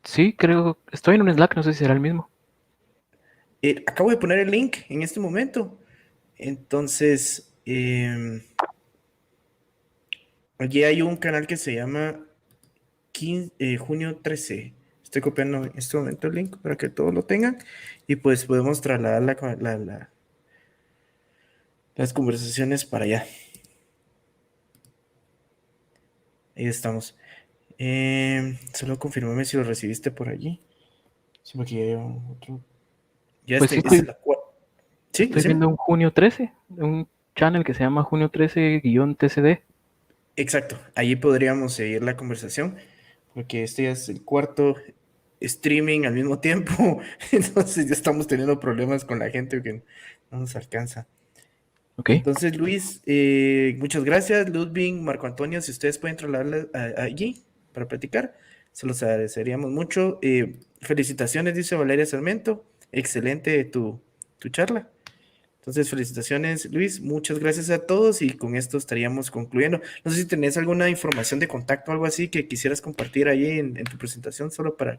Sí, creo, estoy en un Slack, no sé si será el mismo. Acabo de poner el link en este momento. Entonces, aquí hay un canal que se llama Junio 13. Estoy copiando en este momento el link para que todos lo tengan y pues podemos trasladar las conversaciones para allá. Ahí estamos. Solo confirmame si lo recibiste por allí. Sí, porque ya lleva otro. Ya Pues sí, esta es la cuarta. Sí, estoy decime. viendo un Junio 13, un channel que se llama Junio 13-TCD. Exacto, allí podríamos seguir la conversación, porque este ya es el cuarto streaming al mismo tiempo, entonces ya estamos teniendo problemas con la gente que no nos alcanza. Ok. Entonces, Luis, muchas gracias, Ludwig, Marco Antonio, si ustedes pueden trasladarla allí para platicar, se los agradeceríamos mucho. Felicitaciones, dice Valeria Sarmiento, excelente tu charla. Entonces, felicitaciones, Luis. Muchas gracias a todos y con esto estaríamos concluyendo. No sé si tenés alguna información de contacto o algo así que quisieras compartir ahí en tu presentación, solo por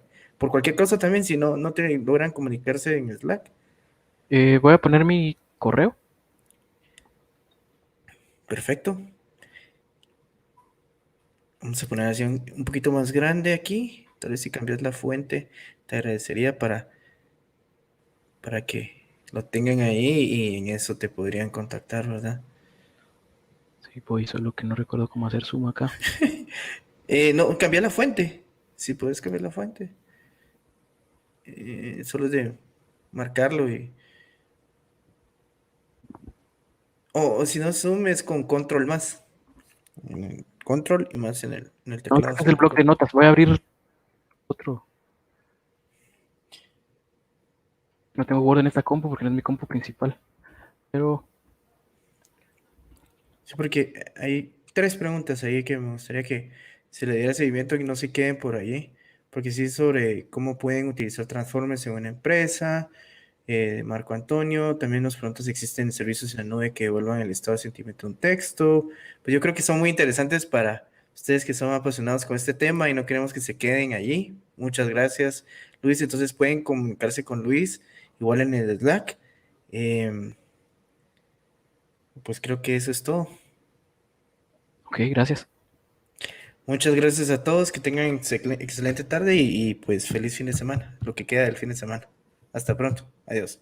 cualquier cosa también, si no te logran comunicarse en Slack. Voy a poner mi correo. Perfecto. Vamos a poner así un poquito más grande aquí. Tal vez si cambias la fuente, te agradecería para que lo tengan ahí y en eso te podrían contactar, ¿verdad? Sí, voy, solo que no recuerdo cómo hacer zoom acá. No, cambia la fuente. Si puedes cambiar la fuente. Solo es de marcarlo o si no, zoom es con control más. Control y más en el No, teclado. creo que es el bloc de notas. Voy a abrir otro. No tengo Word en esta compu porque no es mi compu principal. Pero Sí, porque hay 3 preguntas ahí que me gustaría que se le diera seguimiento y no se queden por ahí. Porque sí, sobre cómo pueden utilizar Transformers en una empresa. Marco Antonio también nos pregunta si existen servicios en la nube que devuelvan el estado de sentimiento de un texto. Pues yo creo que son muy interesantes para ustedes que son apasionados con este tema y no queremos que se queden allí. Muchas gracias, Luis. Entonces pueden comunicarse con Luis igual en el Slack. Pues creo que eso es todo. ok, gracias. Muchas gracias a todos, que tengan excelente tarde y pues feliz fin de semana, lo que queda del fin de semana. Hasta pronto, adiós.